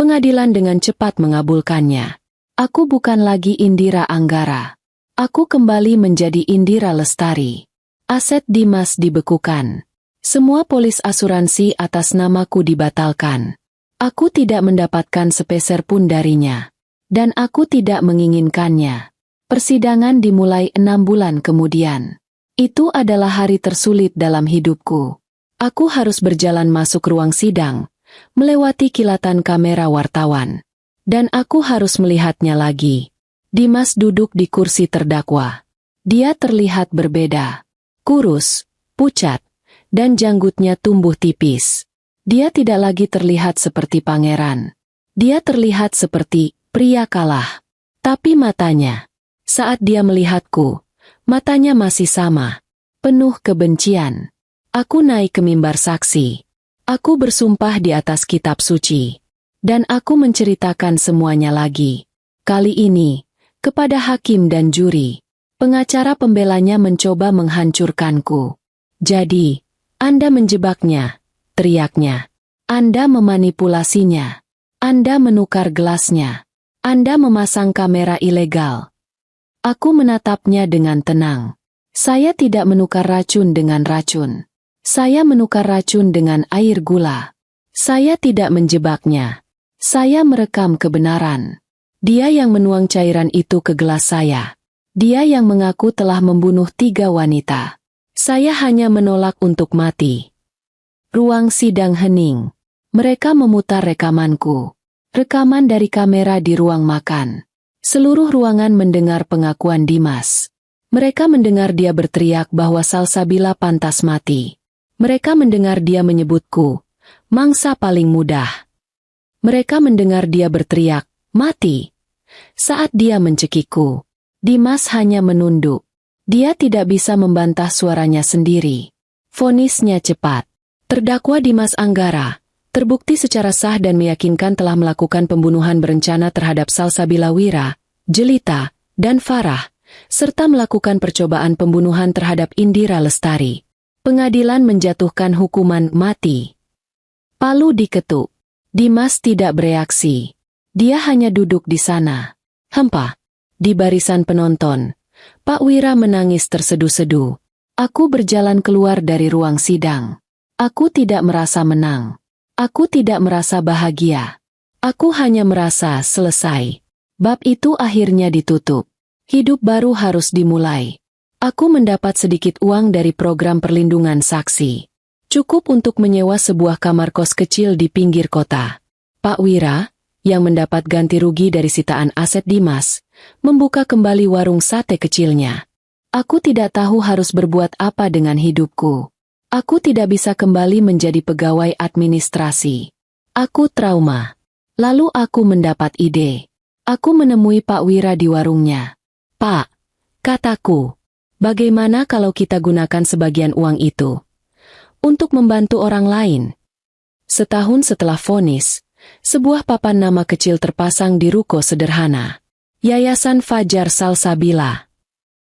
pengadilan dengan cepat mengabulkannya. Aku bukan lagi Indira Anggara. Aku kembali menjadi Indira Lestari. Aset Dimas dibekukan. Semua polis asuransi atas namaku dibatalkan. Aku tidak mendapatkan sepeser pun darinya. Dan aku tidak menginginkannya. Persidangan dimulai 6 bulan kemudian. Itu adalah hari tersulit dalam hidupku. Aku harus berjalan masuk ruang sidang, melewati kilatan kamera wartawan. Dan aku harus melihatnya lagi. Dimas duduk di kursi terdakwa. Dia terlihat berbeda. Kurus, pucat, dan janggutnya tumbuh tipis. Dia tidak lagi terlihat seperti pangeran. Dia terlihat seperti pria kalah. Tapi matanya, saat dia melihatku, matanya masih sama, penuh kebencian. Aku naik ke mimbar saksi. Aku bersumpah di atas kitab suci. Dan aku menceritakan semuanya lagi. Kali ini, kepada hakim dan juri. Pengacara pembelanya mencoba menghancurkanku. Jadi, Anda menjebaknya, teriaknya. Anda memanipulasinya. Anda menukar gelasnya. Anda memasang kamera ilegal. Aku menatapnya dengan tenang. Saya tidak menukar racun dengan racun. Saya menukar racun dengan air gula. Saya tidak menjebaknya. Saya merekam kebenaran. Dia yang menuang cairan itu ke gelas saya. Dia yang mengaku telah membunuh 3 wanita. Saya hanya menolak untuk mati. Ruang sidang hening. Mereka memutar rekamanku. Rekaman dari kamera di ruang makan. Seluruh ruangan mendengar pengakuan Dimas. Mereka mendengar dia berteriak bahwa Salsabila pantas mati. Mereka mendengar dia menyebutku, mangsa paling mudah. Mereka mendengar dia berteriak, mati. Saat dia mencekikku, Dimas hanya menunduk. Dia tidak bisa membantah suaranya sendiri. Vonisnya cepat. Terdakwa Dimas Anggara, terbukti secara sah dan meyakinkan telah melakukan pembunuhan berencana terhadap Salsabila Wira, Jelita, dan Farah, serta melakukan percobaan pembunuhan terhadap Indira Lestari. Pengadilan menjatuhkan hukuman mati. Palu diketuk. Dimas tidak bereaksi. Dia hanya duduk di sana. Hempa. Di barisan penonton, Pak Wira menangis terseduh-seduh. Aku berjalan keluar dari ruang sidang. Aku tidak merasa menang. Aku tidak merasa bahagia. Aku hanya merasa selesai. Bab itu akhirnya ditutup. Hidup baru harus dimulai. Aku mendapat sedikit uang dari program perlindungan saksi. Cukup untuk menyewa sebuah kamar kos kecil di pinggir kota. Pak Wira, yang mendapat ganti rugi dari sitaan aset Dimas, membuka kembali warung sate kecilnya. Aku tidak tahu harus berbuat apa dengan hidupku. Aku tidak bisa kembali menjadi pegawai administrasi. Aku trauma. Lalu aku mendapat ide. Aku menemui Pak Wira di warungnya. Pak, kataku, bagaimana kalau kita gunakan sebagian uang itu untuk membantu orang lain? Setahun setelah vonis, sebuah papan nama kecil terpasang di ruko sederhana. Yayasan Fajar Salsabila.